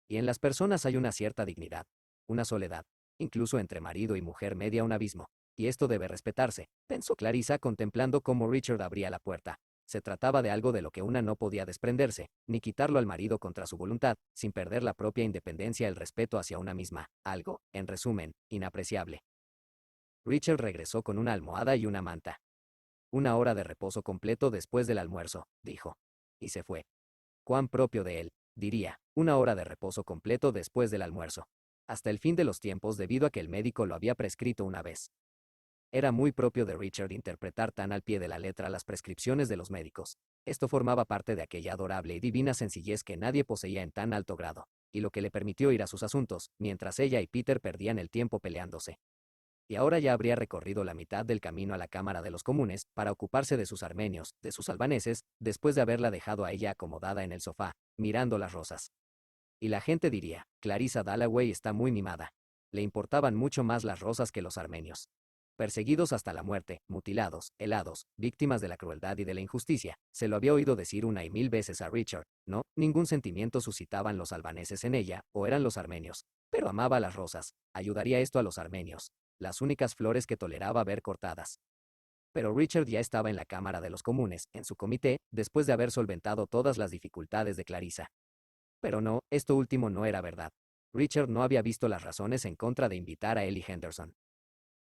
Y en las personas hay una cierta dignidad, una soledad, incluso entre marido y mujer media un abismo, y esto debe respetarse, pensó Clarisa contemplando cómo Richard abría la puerta. Se trataba de algo de lo que una no podía desprenderse, ni quitarlo al marido contra su voluntad, sin perder la propia independencia y el respeto hacia una misma, algo, en resumen, inapreciable. Richard regresó con una almohada y una manta. Una hora de reposo completo después del almuerzo, dijo. Y se fue. Cuán propio de él, diría, una hora de reposo completo después del almuerzo. Hasta el fin de los tiempos debido a que el médico lo había prescrito una vez. Era muy propio de Richard interpretar tan al pie de la letra las prescripciones de los médicos. Esto formaba parte de aquella adorable y divina sencillez que nadie poseía en tan alto grado, y lo que le permitió ir a sus asuntos, mientras ella y Peter perdían el tiempo peleándose. Y ahora ya habría recorrido la mitad del camino a la Cámara de los Comunes, para ocuparse de sus armenios, de sus albaneses, después de haberla dejado a ella acomodada en el sofá, mirando las rosas. Y la gente diría, Clarisa Dalloway está muy mimada. Le importaban mucho más las rosas que los armenios. Perseguidos hasta la muerte, mutilados, helados, víctimas de la crueldad y de la injusticia, se lo había oído decir una y mil veces a Richard, no, ningún sentimiento suscitaban los albaneses en ella, o eran los armenios. Pero amaba las rosas, ayudaría esto a los armenios, las únicas flores que toleraba ver cortadas. Pero Richard ya estaba en la Cámara de los Comunes, en su comité, después de haber solventado todas las dificultades de Clarisa. Pero no, esto último no era verdad. Richard no había visto las razones en contra de invitar a Ellie Henderson.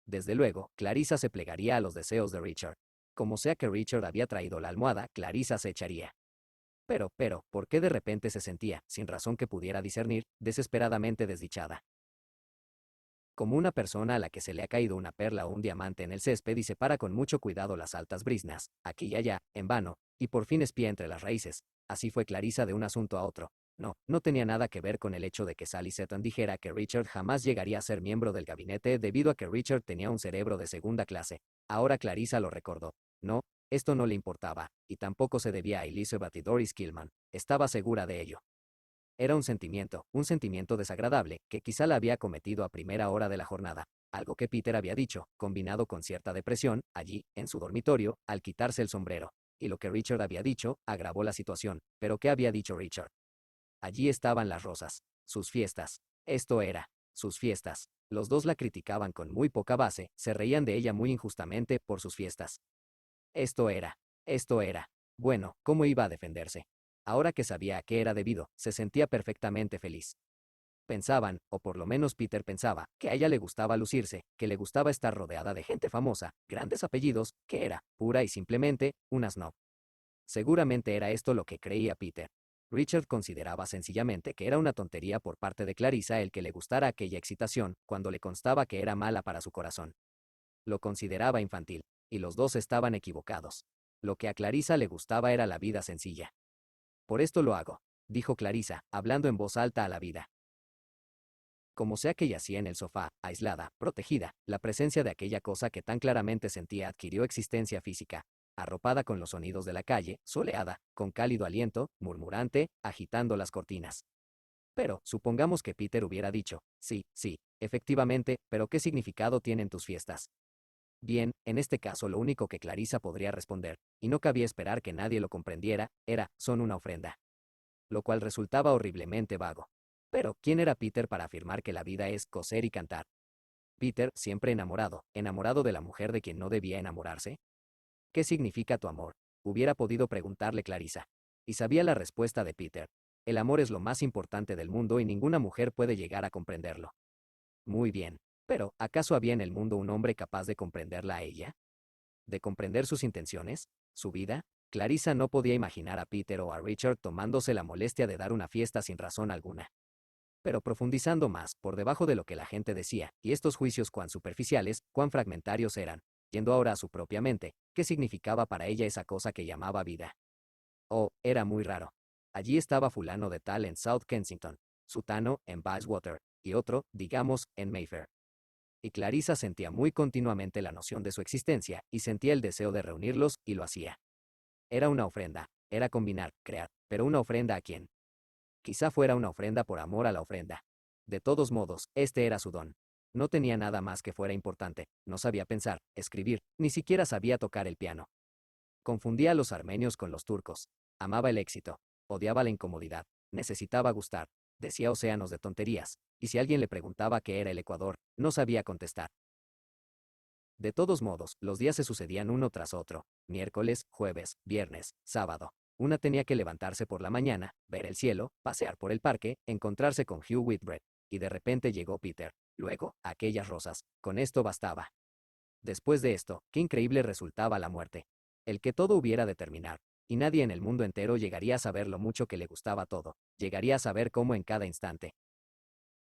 Desde luego, Clarisa se plegaría a los deseos de Richard. Como sea que Richard había traído la almohada, Clarissa se echaría. Pero, ¿por qué de repente se sentía, sin razón que pudiera discernir, desesperadamente desdichada? Como una persona a la que se le ha caído una perla o un diamante en el césped y separa con mucho cuidado las altas briznas, aquí y allá, en vano, y por fin espía entre las raíces. Así fue Clarissa de un asunto a otro. No tenía nada que ver con el hecho de que Sally Seton dijera que Richard jamás llegaría a ser miembro del gabinete debido a que Richard tenía un cerebro de segunda clase. Ahora Clarissa lo recordó. No, esto no le importaba, y tampoco se debía a Elizabeth y Doris Killman. Estaba segura de ello. Era un sentimiento desagradable, que quizá la había cometido a primera hora de la jornada. Algo que Peter había dicho, combinado con cierta depresión, allí, en su dormitorio, al quitarse el sombrero. Y lo que Richard había dicho, agravó la situación. ¿Pero qué había dicho Richard? Allí estaban las rosas. Sus fiestas. Esto era. Sus fiestas. Los dos la criticaban con muy poca base, se reían de ella muy injustamente por sus fiestas. Esto era. Esto era. Bueno, ¿cómo iba a defenderse? Ahora que sabía a qué era debido, se sentía perfectamente feliz. Pensaban, o por lo menos Peter pensaba, que a ella le gustaba lucirse, que le gustaba estar rodeada de gente famosa, grandes apellidos, que era, pura y simplemente, una snob. Seguramente era esto lo que creía Peter. Richard consideraba sencillamente que era una tontería por parte de Clarissa el que le gustara aquella excitación, cuando le constaba que era mala para su corazón. Lo consideraba infantil, y los dos estaban equivocados. Lo que a Clarissa le gustaba era la vida sencilla. Por esto lo hago, dijo Clarissa, hablando en voz alta a la vida. Como sea que yacía en el sofá, aislada, protegida, la presencia de aquella cosa que tan claramente sentía adquirió existencia física, arropada con los sonidos de la calle, soleada, con cálido aliento, murmurante, agitando las cortinas. Pero, supongamos que Peter hubiera dicho, sí, efectivamente, pero ¿qué significado tienen tus fiestas? Bien, en este caso lo único que Clarissa podría responder, y no cabía esperar que nadie lo comprendiera, era, son una ofrenda. Lo cual resultaba horriblemente vago. Pero, ¿quién era Peter para afirmar que la vida es coser y cantar? Peter, siempre enamorado de la mujer de quien no debía enamorarse. ¿Qué significa tu amor? Hubiera podido preguntarle Clarissa. Y sabía la respuesta de Peter. El amor es lo más importante del mundo y ninguna mujer puede llegar a comprenderlo. Muy bien. Pero, ¿acaso había en el mundo un hombre capaz de comprenderla a ella? ¿De comprender sus intenciones? ¿Su vida? Clarissa no podía imaginar a Peter o a Richard tomándose la molestia de dar una fiesta sin razón alguna. Pero profundizando más, por debajo de lo que la gente decía, y estos juicios cuán superficiales, cuán fragmentarios eran, yendo ahora a su propia mente, ¿qué significaba para ella esa cosa que llamaba vida? Oh, era muy raro. Allí estaba fulano de tal en South Kensington, sutano en Bayswater, y otro, digamos, en Mayfair. Y Clarissa sentía muy continuamente la noción de su existencia, y sentía el deseo de reunirlos, y lo hacía. Era una ofrenda, era combinar, crear, pero una ofrenda ¿a quién? Quizá fuera una ofrenda por amor a la ofrenda. De todos modos, este era su don. No tenía nada más que fuera importante, no sabía pensar, escribir, ni siquiera sabía tocar el piano. Confundía a los armenios con los turcos. Amaba el éxito. Odiaba la incomodidad. Necesitaba gustar. Decía océanos de tonterías. Y si alguien le preguntaba qué era el Ecuador, no sabía contestar. De todos modos, los días se sucedían uno tras otro. Miércoles, jueves, viernes, sábado. Una tenía que levantarse por la mañana, ver el cielo, pasear por el parque, encontrarse con Hugh Whitbread. Y de repente llegó Peter. Luego, aquellas rosas. Con esto bastaba. Después de esto, qué increíble resultaba la muerte. El que todo hubiera de terminar. Y nadie en el mundo entero llegaría a saber lo mucho que le gustaba todo. Llegaría a saber cómo en cada instante.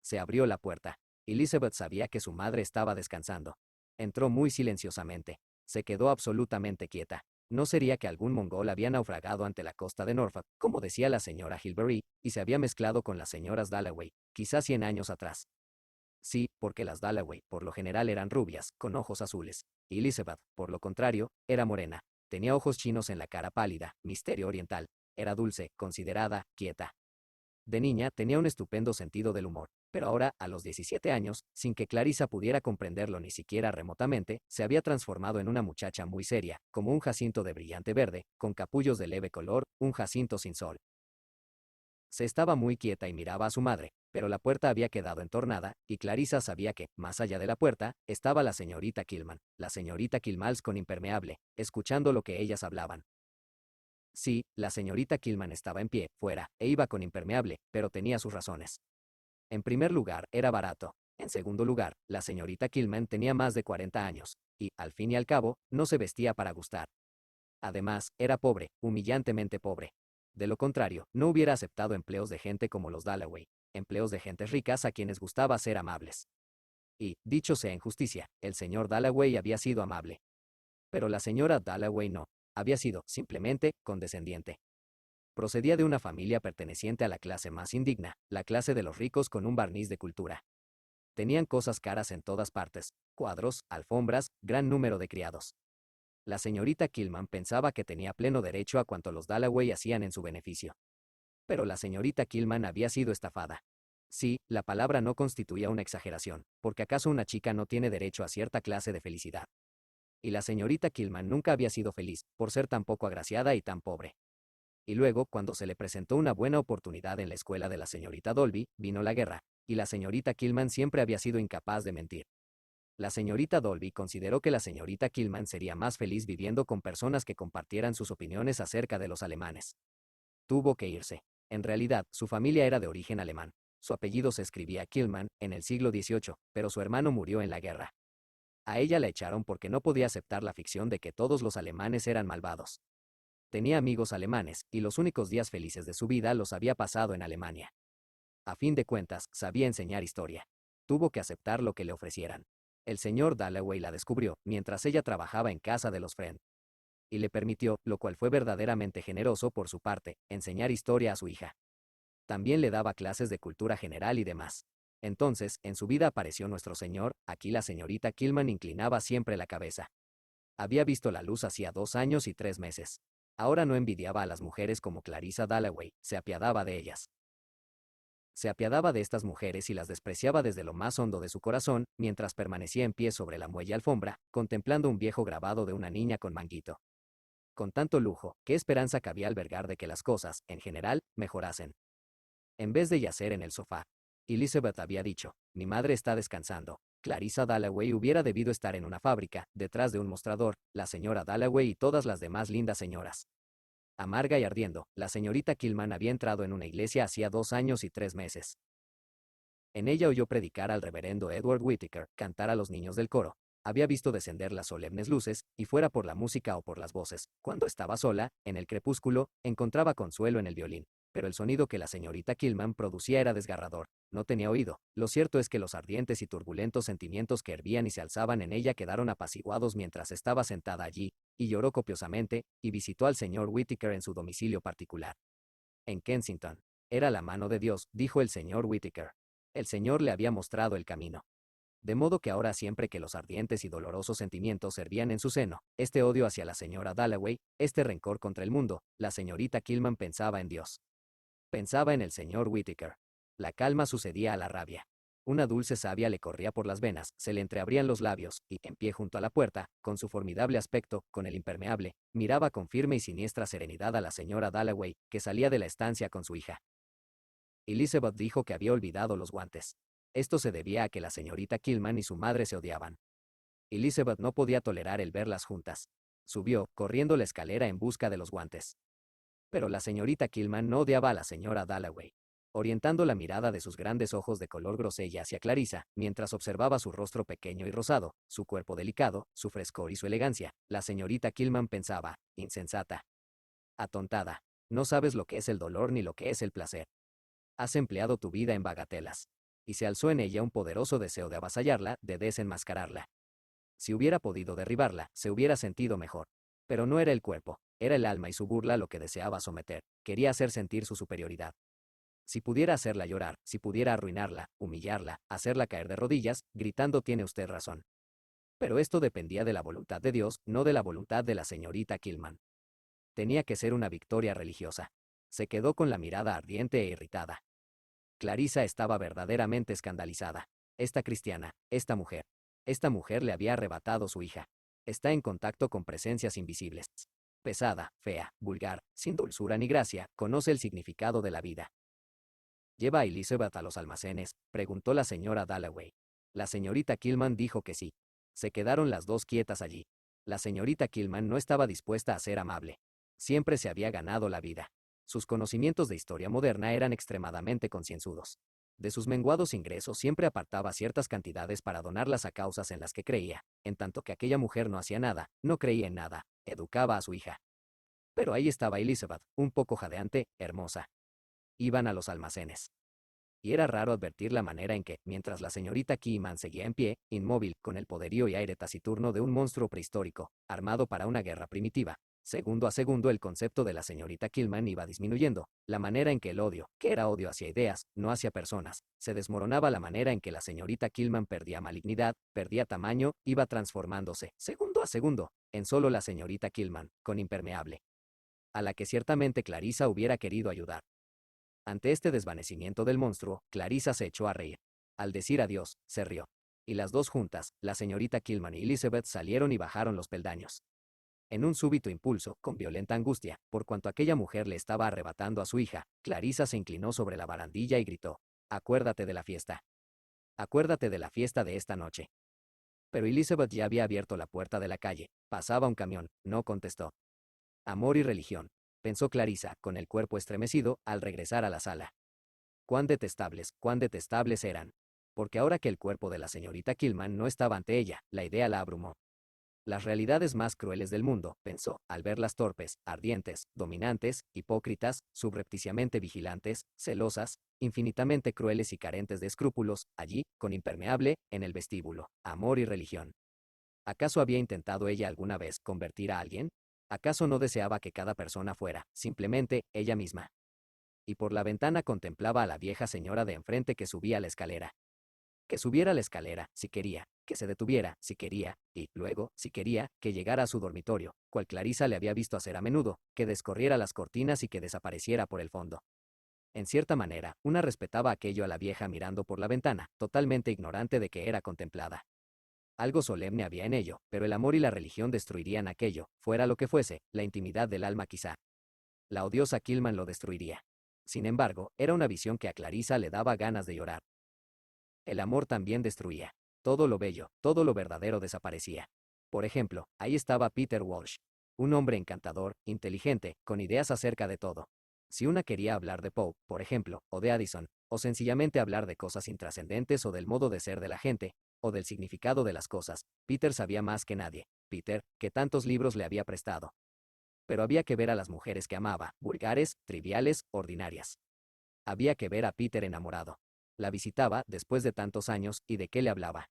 Se abrió la puerta. Elizabeth sabía que su madre estaba descansando. Entró muy silenciosamente. Se quedó absolutamente quieta. No sería que algún mongol había naufragado ante la costa de Norfolk, como decía la señora Hilbery, y se había mezclado con las señoras Dalloway, quizás 100 años atrás. Sí, porque las Dalloway, por lo general eran rubias, con ojos azules. Y Elizabeth, por lo contrario, era morena. Tenía ojos chinos en la cara pálida, misterio oriental. Era dulce, considerada, quieta. De niña tenía un estupendo sentido del humor, pero ahora, a los 17 años, sin que Clarissa pudiera comprenderlo ni siquiera remotamente, se había transformado en una muchacha muy seria, como un jacinto de brillante verde, con capullos de leve color, un jacinto sin sol. Se estaba muy quieta y miraba a su madre, pero la puerta había quedado entornada, y Clarissa sabía que, más allá de la puerta, estaba la señorita Killman, la señorita Kilmals con impermeable, escuchando lo que ellas hablaban. Sí, la señorita Killman estaba en pie, fuera, e iba con impermeable, pero tenía sus razones. En primer lugar, era barato. En segundo lugar, la señorita Killman tenía más de 40 años, y, al fin y al cabo, no se vestía para gustar. Además, era pobre, humillantemente pobre. De lo contrario, no hubiera aceptado empleos de gente como los Dalloway, empleos de gentes ricas a quienes gustaba ser amables. Y, dicho sea en justicia, el señor Dalloway había sido amable. Pero la señora Dalloway no, había sido, simplemente, condescendiente. Procedía de una familia perteneciente a la clase más indigna, la clase de los ricos con un barniz de cultura. Tenían cosas caras en todas partes, cuadros, alfombras, gran número de criados. La señorita Killman pensaba que tenía pleno derecho a cuanto los Dalloway hacían en su beneficio. Pero la señorita Killman había sido estafada. Sí, la palabra no constituía una exageración, porque acaso una chica no tiene derecho a cierta clase de felicidad. Y la señorita Killman nunca había sido feliz, por ser tan poco agraciada y tan pobre. Y luego, cuando se le presentó una buena oportunidad en la escuela de la señorita Dolby, vino la guerra, y la señorita Killman siempre había sido incapaz de mentir. La señorita Dolby consideró que la señorita Killman sería más feliz viviendo con personas que compartieran sus opiniones acerca de los alemanes. Tuvo que irse. En realidad, su familia era de origen alemán. Su apellido se escribía Killman, en el siglo XVIII, pero su hermano murió en la guerra. A ella la echaron porque no podía aceptar la ficción de que todos los alemanes eran malvados. Tenía amigos alemanes, y los únicos días felices de su vida los había pasado en Alemania. A fin de cuentas, sabía enseñar historia. Tuvo que aceptar lo que le ofrecieran. El señor Dalloway la descubrió, mientras ella trabajaba en casa de los Friend. Y le permitió, lo cual fue verdaderamente generoso por su parte, enseñar historia a su hija. También le daba clases de cultura general y demás. Entonces, en su vida apareció nuestro señor, aquí la señorita Killman inclinaba siempre la cabeza. Había visto la luz hacía 2 años y 3 meses. Ahora no envidiaba a las mujeres como Clarissa Dalloway, se apiadaba de ellas. Se apiadaba de estas mujeres y las despreciaba desde lo más hondo de su corazón, mientras permanecía en pie sobre la muelle alfombra, contemplando un viejo grabado de una niña con manguito. Con tanto lujo, ¿qué esperanza cabía albergar de que las cosas, en general, mejorasen? En vez de yacer en el sofá, Elizabeth había dicho, mi madre está descansando. Clarissa Dalloway hubiera debido estar en una fábrica, detrás de un mostrador, la señora Dalloway y todas las demás lindas señoras. Amarga y ardiendo, la señorita Killman había entrado en una iglesia hacía 2 años y 3 meses. En ella oyó predicar al reverendo Edward Whittaker, cantar a los niños del coro. Había visto descender las solemnes luces, y fuera por la música o por las voces, cuando estaba sola, en el crepúsculo, encontraba consuelo en el violín. Pero el sonido que la señorita Killman producía era desgarrador. No tenía oído. Lo cierto es que los ardientes y turbulentos sentimientos que hervían y se alzaban en ella quedaron apaciguados mientras estaba sentada allí, y lloró copiosamente, y visitó al señor Whittaker en su domicilio particular. En Kensington. Era la mano de Dios, dijo el señor Whittaker. El Señor le había mostrado el camino. De modo que ahora siempre que los ardientes y dolorosos sentimientos hervían en su seno, este odio hacia la señora Dalloway, este rencor contra el mundo, la señorita Killman pensaba en Dios. Pensaba en el señor Whittaker. La calma sucedía a la rabia. Una dulce savia le corría por las venas, se le entreabrían los labios, y, en pie junto a la puerta, con su formidable aspecto, con el impermeable, miraba con firme y siniestra serenidad a la señora Dalloway, que salía de la estancia con su hija. Elizabeth dijo que había olvidado los guantes. Esto se debía a que la señorita Killman y su madre se odiaban. Elizabeth no podía tolerar el verlas juntas. Subió, corriendo la escalera en busca de los guantes. Pero la señorita Killman no odiaba a la señora Dalloway. Orientando la mirada de sus grandes ojos de color grosella hacia Clarissa, mientras observaba su rostro pequeño y rosado, su cuerpo delicado, su frescor y su elegancia, la señorita Killman pensaba, insensata. Atontada. No sabes lo que es el dolor ni lo que es el placer. Has empleado tu vida en bagatelas. Y se alzó en ella un poderoso deseo de avasallarla, de desenmascararla. Si hubiera podido derribarla, se hubiera sentido mejor. Pero no era el cuerpo, era el alma y su burla lo que deseaba someter. Quería hacer sentir su superioridad. Si pudiera hacerla llorar, si pudiera arruinarla, humillarla, hacerla caer de rodillas, gritando tiene usted razón. Pero esto dependía de la voluntad de Dios, no de la voluntad de la señorita Killman. Tenía que ser una victoria religiosa. Se quedó con la mirada ardiente e irritada. Clarissa estaba verdaderamente escandalizada. Esta cristiana, esta mujer le había arrebatado su hija. Está en contacto con presencias invisibles. Pesada, fea, vulgar, sin dulzura ni gracia, conoce el significado de la vida. ¿Lleva a Elizabeth a los almacenes?, preguntó la señora Dalloway. La señorita Killman dijo que sí. Se quedaron las dos quietas allí. La señorita Killman no estaba dispuesta a ser amable. Siempre se había ganado la vida. Sus conocimientos de historia moderna eran extremadamente concienzudos. De sus menguados ingresos siempre apartaba ciertas cantidades para donarlas a causas en las que creía, en tanto que aquella mujer no hacía nada, no creía en nada, educaba a su hija. Pero ahí estaba Elizabeth, un poco jadeante, hermosa. Iban a los almacenes. Y era raro advertir la manera en que, mientras la señorita Keyman seguía en pie, inmóvil, con el poderío y aire taciturno de un monstruo prehistórico, armado para una guerra primitiva, segundo a segundo el concepto de la señorita Killman iba disminuyendo, la manera en que el odio, que era odio hacia ideas, no hacia personas, se desmoronaba, la manera en que la señorita Killman perdía malignidad, perdía tamaño, iba transformándose, segundo a segundo, en solo la señorita Killman, con impermeable. A la que ciertamente Clarissa hubiera querido ayudar. Ante este desvanecimiento del monstruo, Clarissa se echó a reír. Al decir adiós, se rió. Y las dos juntas, la señorita Killman y Elizabeth, salieron y bajaron los peldaños. En un súbito impulso, con violenta angustia, por cuanto aquella mujer le estaba arrebatando a su hija, Clarissa se inclinó sobre la barandilla y gritó: «Acuérdate de la fiesta. Acuérdate de la fiesta de esta noche». Pero Elizabeth ya había abierto la puerta de la calle. Pasaba un camión, no contestó. Amor y religión, pensó Clarissa, con el cuerpo estremecido, al regresar a la sala. Cuán detestables eran. Porque ahora que el cuerpo de la señorita Killman no estaba ante ella, la idea la abrumó. Las realidades más crueles del mundo, pensó, al verlas torpes, ardientes, dominantes, hipócritas, subrepticiamente vigilantes, celosas, infinitamente crueles y carentes de escrúpulos, allí, con impermeable, en el vestíbulo, amor y religión. ¿Acaso había intentado ella alguna vez convertir a alguien? ¿Acaso no deseaba que cada persona fuera, simplemente, ella misma? Y por la ventana contemplaba a la vieja señora de enfrente que subía la escalera. Que subiera la escalera, si quería, que se detuviera, si quería, y, luego, si quería, que llegara a su dormitorio, cual Clarissa le había visto hacer a menudo, que descorriera las cortinas y que desapareciera por el fondo. En cierta manera, una respetaba aquello a la vieja mirando por la ventana, totalmente ignorante de que era contemplada. Algo solemne había en ello, pero el amor y la religión destruirían aquello, fuera lo que fuese, la intimidad del alma quizá. La odiosa Killman lo destruiría. Sin embargo, era una visión que a Clarissa le daba ganas de llorar. El amor también destruía. Todo lo bello, todo lo verdadero desaparecía. Por ejemplo, ahí estaba Peter Walsh. Un hombre encantador, inteligente, con ideas acerca de todo. Si una quería hablar de Poe, por ejemplo, o de Addison, o sencillamente hablar de cosas intrascendentes o del modo de ser de la gente, o del significado de las cosas, Peter sabía más que nadie. Peter, que tantos libros le había prestado. Pero había que ver a las mujeres que amaba, vulgares, triviales, ordinarias. Había que ver a Peter enamorado. La visitaba, después de tantos años, ¿y de qué le hablaba?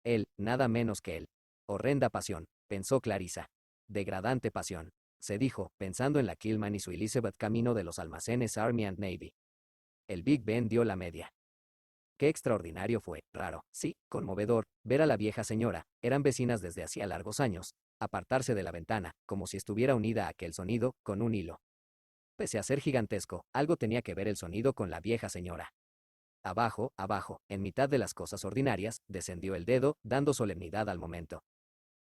Él, nada menos que él. Horrenda pasión, pensó Clarissa. Degradante pasión, se dijo, pensando en la Killman y su Elizabeth camino de los almacenes Army and Navy. El Big Ben dio la media. Qué extraordinario fue, raro, sí, conmovedor, ver a la vieja señora, eran vecinas desde hacía largos años, apartarse de la ventana, como si estuviera unida a aquel sonido, con un hilo. Pese a ser gigantesco, algo tenía que ver el sonido con la vieja señora. Abajo, abajo, en mitad de las cosas ordinarias, descendió el dedo, dando solemnidad al momento.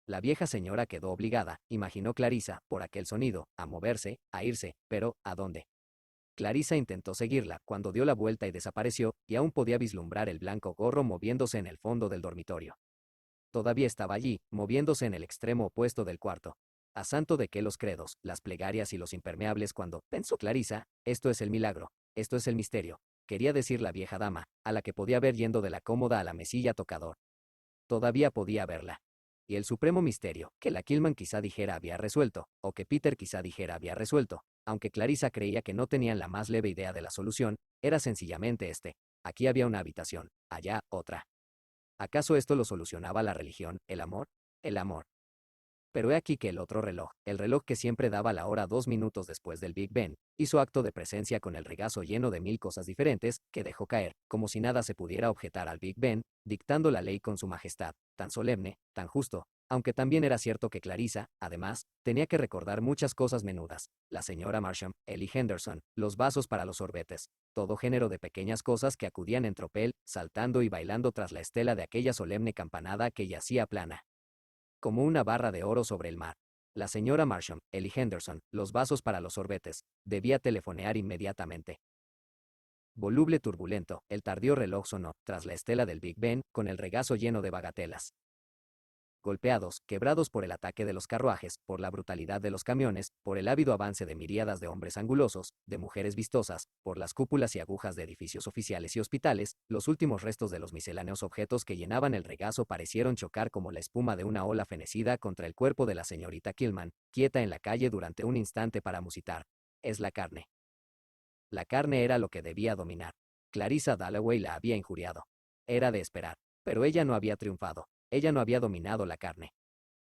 La vieja señora quedó obligada, imaginó Clarissa, por aquel sonido, a moverse, a irse, pero, ¿a dónde? Clarissa intentó seguirla, cuando dio la vuelta y desapareció, y aún podía vislumbrar el blanco gorro moviéndose en el fondo del dormitorio. Todavía estaba allí, moviéndose en el extremo opuesto del cuarto. A santo de que los credos, las plegarias y los impermeables cuando, pensó Clarissa, esto es el milagro, esto es el misterio, quería decir la vieja dama, a la que podía ver yendo de la cómoda a la mesilla tocador. Todavía podía verla. Y el supremo misterio, que la Killman quizá dijera había resuelto, o que Peter quizá dijera había resuelto, aunque Clarissa creía que no tenían la más leve idea de la solución, era sencillamente este. Aquí había una habitación, allá otra. ¿Acaso esto lo solucionaba la religión, el amor? El amor. Pero he aquí que el otro reloj, el reloj que siempre daba la hora 2 minutos después del Big Ben, hizo acto de presencia con el regazo lleno de 1000 cosas diferentes, que dejó caer, como si nada se pudiera objetar al Big Ben, dictando la ley con su majestad, tan solemne, tan justo, aunque también era cierto que Clarissa, además, tenía que recordar muchas cosas menudas, la señora Marsham, Ellie Henderson, los vasos para los sorbetes, todo género de pequeñas cosas que acudían en tropel, saltando y bailando tras la estela de aquella solemne campanada que yacía plana como una barra de oro sobre el mar. La señora Marsham, Ellie Henderson, los vasos para los sorbetes, debía telefonear inmediatamente. Voluble turbulento, el tardío reloj sonó, tras la estela del Big Ben, con el regazo lleno de bagatelas. golpeados, quebrados por el ataque de los carruajes, por la brutalidad de los camiones, por el ávido avance de miríadas de hombres angulosos, de mujeres vistosas, por las cúpulas y agujas de edificios oficiales y hospitales, los últimos restos de los misceláneos objetos que llenaban el regazo parecieron chocar como la espuma de una ola fenecida contra el cuerpo de la señorita Killman, quieta en la calle durante un instante para musitar. Es la carne. La carne era lo que debía dominar. Clarissa Dalloway la había injuriado. Era de esperar. Pero ella no había triunfado. Ella no había dominado la carne.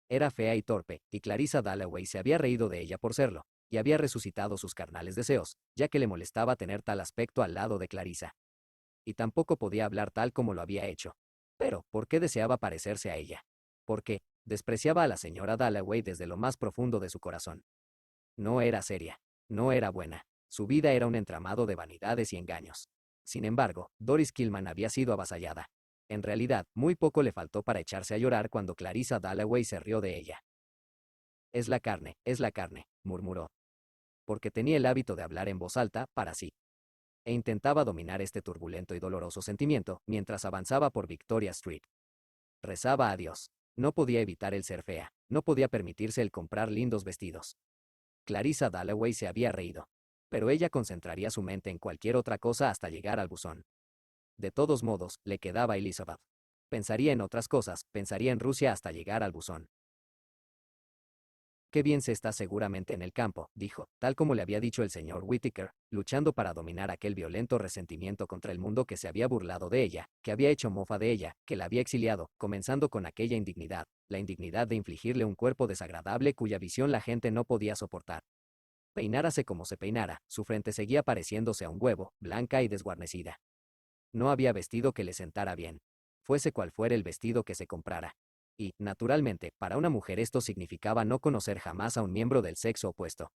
Era fea y torpe, y Clarissa Dalloway se había reído de ella por serlo, y había resucitado sus carnales deseos, ya que le molestaba tener tal aspecto al lado de Clarissa. Y tampoco podía hablar tal como lo había hecho. Pero, ¿por qué deseaba parecerse a ella? Porque despreciaba a la señora Dalloway desde lo más profundo de su corazón. No era seria. No era buena. Su vida era un entramado de vanidades y engaños. Sin embargo, Doris Killman había sido avasallada. En realidad, muy poco le faltó para echarse a llorar cuando Clarissa Dalloway se rió de ella. Es la carne, murmuró. Porque tenía el hábito de hablar en voz alta, para sí. E intentaba dominar este turbulento y doloroso sentimiento mientras avanzaba por Victoria Street. Rezaba a Dios. No podía evitar el ser fea. No podía permitirse el comprar lindos vestidos. Clarissa Dalloway se había reído. Pero ella concentraría su mente en cualquier otra cosa hasta llegar al buzón. De todos modos, le quedaba Elizabeth. Pensaría en otras cosas, pensaría en Rusia hasta llegar al buzón. Qué bien se está seguramente en el campo, dijo, tal como le había dicho el señor Whittaker, luchando para dominar aquel violento resentimiento contra el mundo que se había burlado de ella, que había hecho mofa de ella, que la había exiliado, comenzando con aquella indignidad, la indignidad de infligirle un cuerpo desagradable cuya visión la gente no podía soportar. Peinárase como se peinara, su frente seguía pareciéndose a un huevo, blanca y desguarnecida. No había vestido que le sentara bien. Fuese cual fuera el vestido que se comprara. Y, naturalmente, para una mujer esto significaba no conocer jamás a un miembro del sexo opuesto.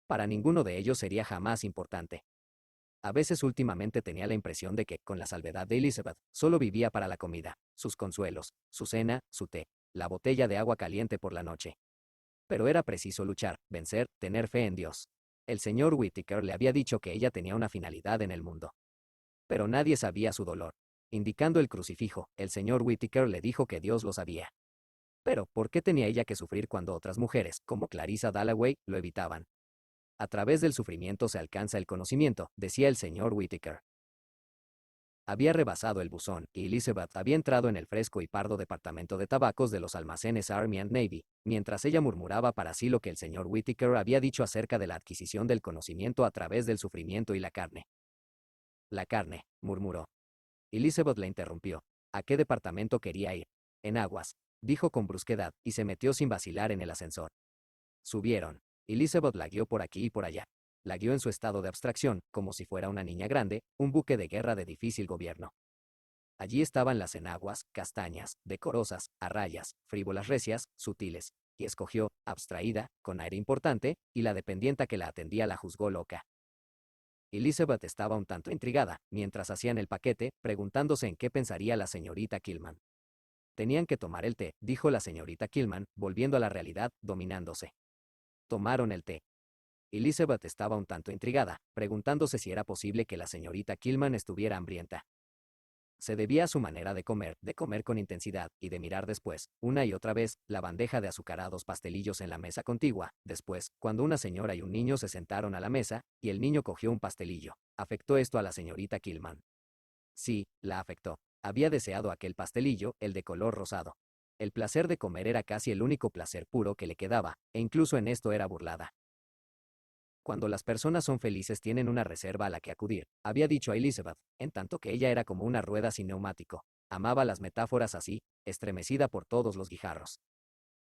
Para ninguno de ellos sería jamás importante. A veces últimamente tenía la impresión de que, con la salvedad de Elizabeth, solo vivía para la comida, sus consuelos, su cena, su té, la botella de agua caliente por la noche. Pero era preciso luchar, vencer, tener fe en Dios. El señor Whittaker le había dicho que ella tenía una finalidad en el mundo. Pero nadie sabía su dolor. Indicando el crucifijo, el señor Whittaker le dijo que Dios lo sabía. Pero, ¿por qué tenía ella que sufrir cuando otras mujeres, como Clarissa Dalloway, lo evitaban? A través del sufrimiento se alcanza el conocimiento, decía el señor Whittaker. Había rebasado el buzón, y Elizabeth había entrado en el fresco y pardo departamento de tabacos de los almacenes Army and Navy, mientras ella murmuraba para sí lo que el señor Whittaker había dicho acerca de la adquisición del conocimiento a través del sufrimiento y la carne. La carne, murmuró. Elizabeth le interrumpió. ¿A qué departamento quería ir? En aguas, dijo con brusquedad, y se metió sin vacilar en el ascensor. Subieron. Elizabeth la guió por aquí y por allá. La guió en su estado de abstracción, como si fuera una niña grande, un buque de guerra de difícil gobierno. Allí estaban las enaguas, castañas, decorosas, a rayas, frívolas recias, sutiles, y escogió, abstraída, con aire importante, y la dependienta que la atendía la juzgó loca. Elizabeth estaba un tanto intrigada, mientras hacían el paquete, preguntándose en qué pensaría la señorita Killman. Tenían que tomar el té, dijo la señorita Killman, volviendo a la realidad, dominándose. Tomaron el té. Elizabeth estaba un tanto intrigada, preguntándose si era posible que la señorita Killman estuviera hambrienta. Se debía a su manera de comer con intensidad, y de mirar después, una y otra vez, la bandeja de azucarados pastelillos en la mesa contigua. Después, cuando una señora y un niño se sentaron a la mesa, y el niño cogió un pastelillo. ¿Afectó esto a la señorita Killman? Sí, la afectó. Había deseado aquel pastelillo, el de color rosado. El placer de comer era casi el único placer puro que le quedaba, e incluso en esto era burlada. Cuando las personas son felices tienen una reserva a la que acudir, había dicho a Elizabeth, en tanto que ella era como una rueda sin neumático. Amaba las metáforas así, estremecida por todos los guijarros.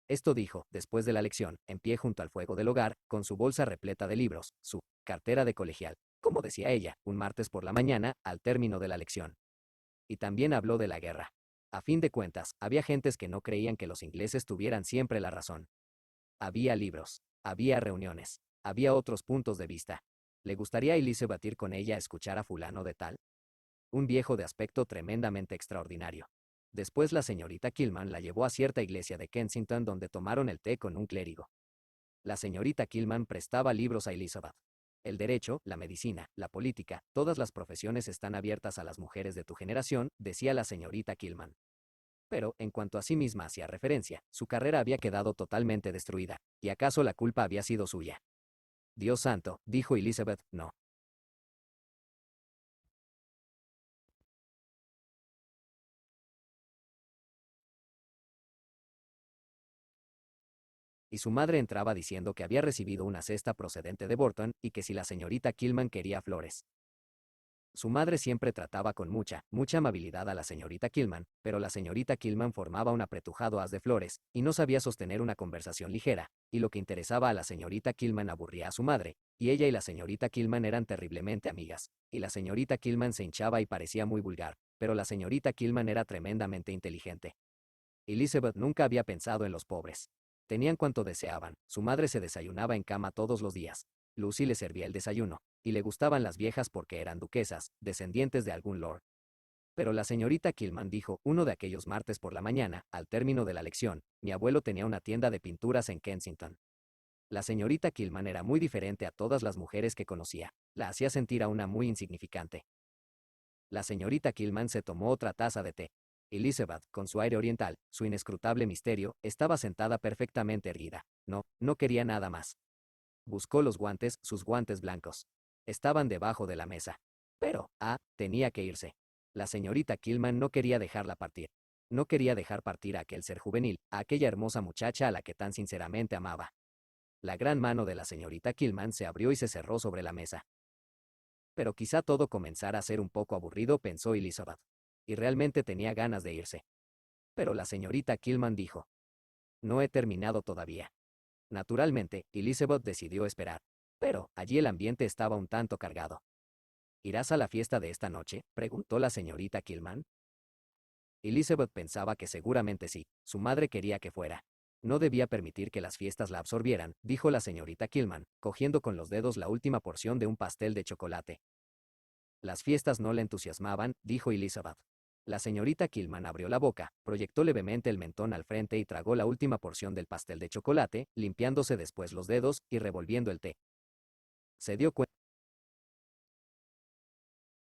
Esto dijo, después de la lección, en pie junto al fuego del hogar, con su bolsa repleta de libros, su cartera de colegial, como decía ella, un martes por la mañana, al término de la lección. Y también habló de la guerra. A fin de cuentas, había gentes que no creían que los ingleses tuvieran siempre la razón. Había libros, había reuniones, había otros puntos de vista. ¿Le gustaría a Elizabeth ir con ella a escuchar a fulano de tal? Un viejo de aspecto tremendamente extraordinario. Después la señorita Killman la llevó a cierta iglesia de Kensington donde tomaron el té con un clérigo. La señorita Killman prestaba libros a Elizabeth. El derecho, la medicina, la política, todas las profesiones están abiertas a las mujeres de tu generación, decía la señorita Killman. Pero, en cuanto a sí misma hacía referencia, su carrera había quedado totalmente destruida, y acaso la culpa había sido suya. Dios santo, dijo Elizabeth, no. Y su madre entraba diciendo que había recibido una cesta procedente de Burton y que si la señorita Kilman quería flores. Su madre siempre trataba con mucha amabilidad a la señorita Kilman, pero la señorita Kilman formaba un apretujado haz de flores, y no sabía sostener una conversación ligera, y lo que interesaba a la señorita Kilman aburría a su madre, y ella y la señorita Kilman eran terriblemente amigas, y la señorita Kilman se hinchaba y parecía muy vulgar, pero la señorita Kilman era tremendamente inteligente. Elizabeth nunca había pensado en los pobres. Tenían cuanto deseaban, su madre se desayunaba en cama todos los días. Lucy le servía el desayuno, y le gustaban las viejas porque eran duquesas, descendientes de algún lord. Pero la señorita Kilman dijo, uno de aquellos martes por la mañana, al término de la lección, mi abuelo tenía una tienda de pinturas en Kensington. La señorita Kilman era muy diferente a todas las mujeres que conocía, la hacía sentir a una muy insignificante. La señorita Kilman se tomó otra taza de té. Elizabeth, con su aire oriental, su inescrutable misterio, estaba sentada perfectamente erguida. No quería nada más. Buscó los guantes, sus guantes blancos. Estaban debajo de la mesa. Pero, tenía que irse. La señorita Kilman no quería dejarla partir. No quería dejar partir a aquel ser juvenil, a aquella hermosa muchacha a la que tan sinceramente amaba. La gran mano de la señorita Kilman se abrió y se cerró sobre la mesa. Pero quizá todo comenzara a ser un poco aburrido, pensó Elizabeth. Y realmente tenía ganas de irse. Pero la señorita Kilman dijo, no he terminado todavía. Naturalmente, Elizabeth decidió esperar. Pero, allí el ambiente estaba un tanto cargado. ¿Irás a la fiesta de esta noche?, preguntó la señorita Kilman. Elizabeth pensaba que seguramente sí, su madre quería que fuera. No debía permitir que las fiestas la absorbieran, dijo la señorita Kilman, cogiendo con los dedos la última porción de un pastel de chocolate. Las fiestas no le entusiasmaban, dijo Elizabeth. La señorita Kilman abrió la boca, proyectó levemente el mentón al frente y tragó la última porción del pastel de chocolate, limpiándose después los dedos y revolviendo el té. Se dio cuenta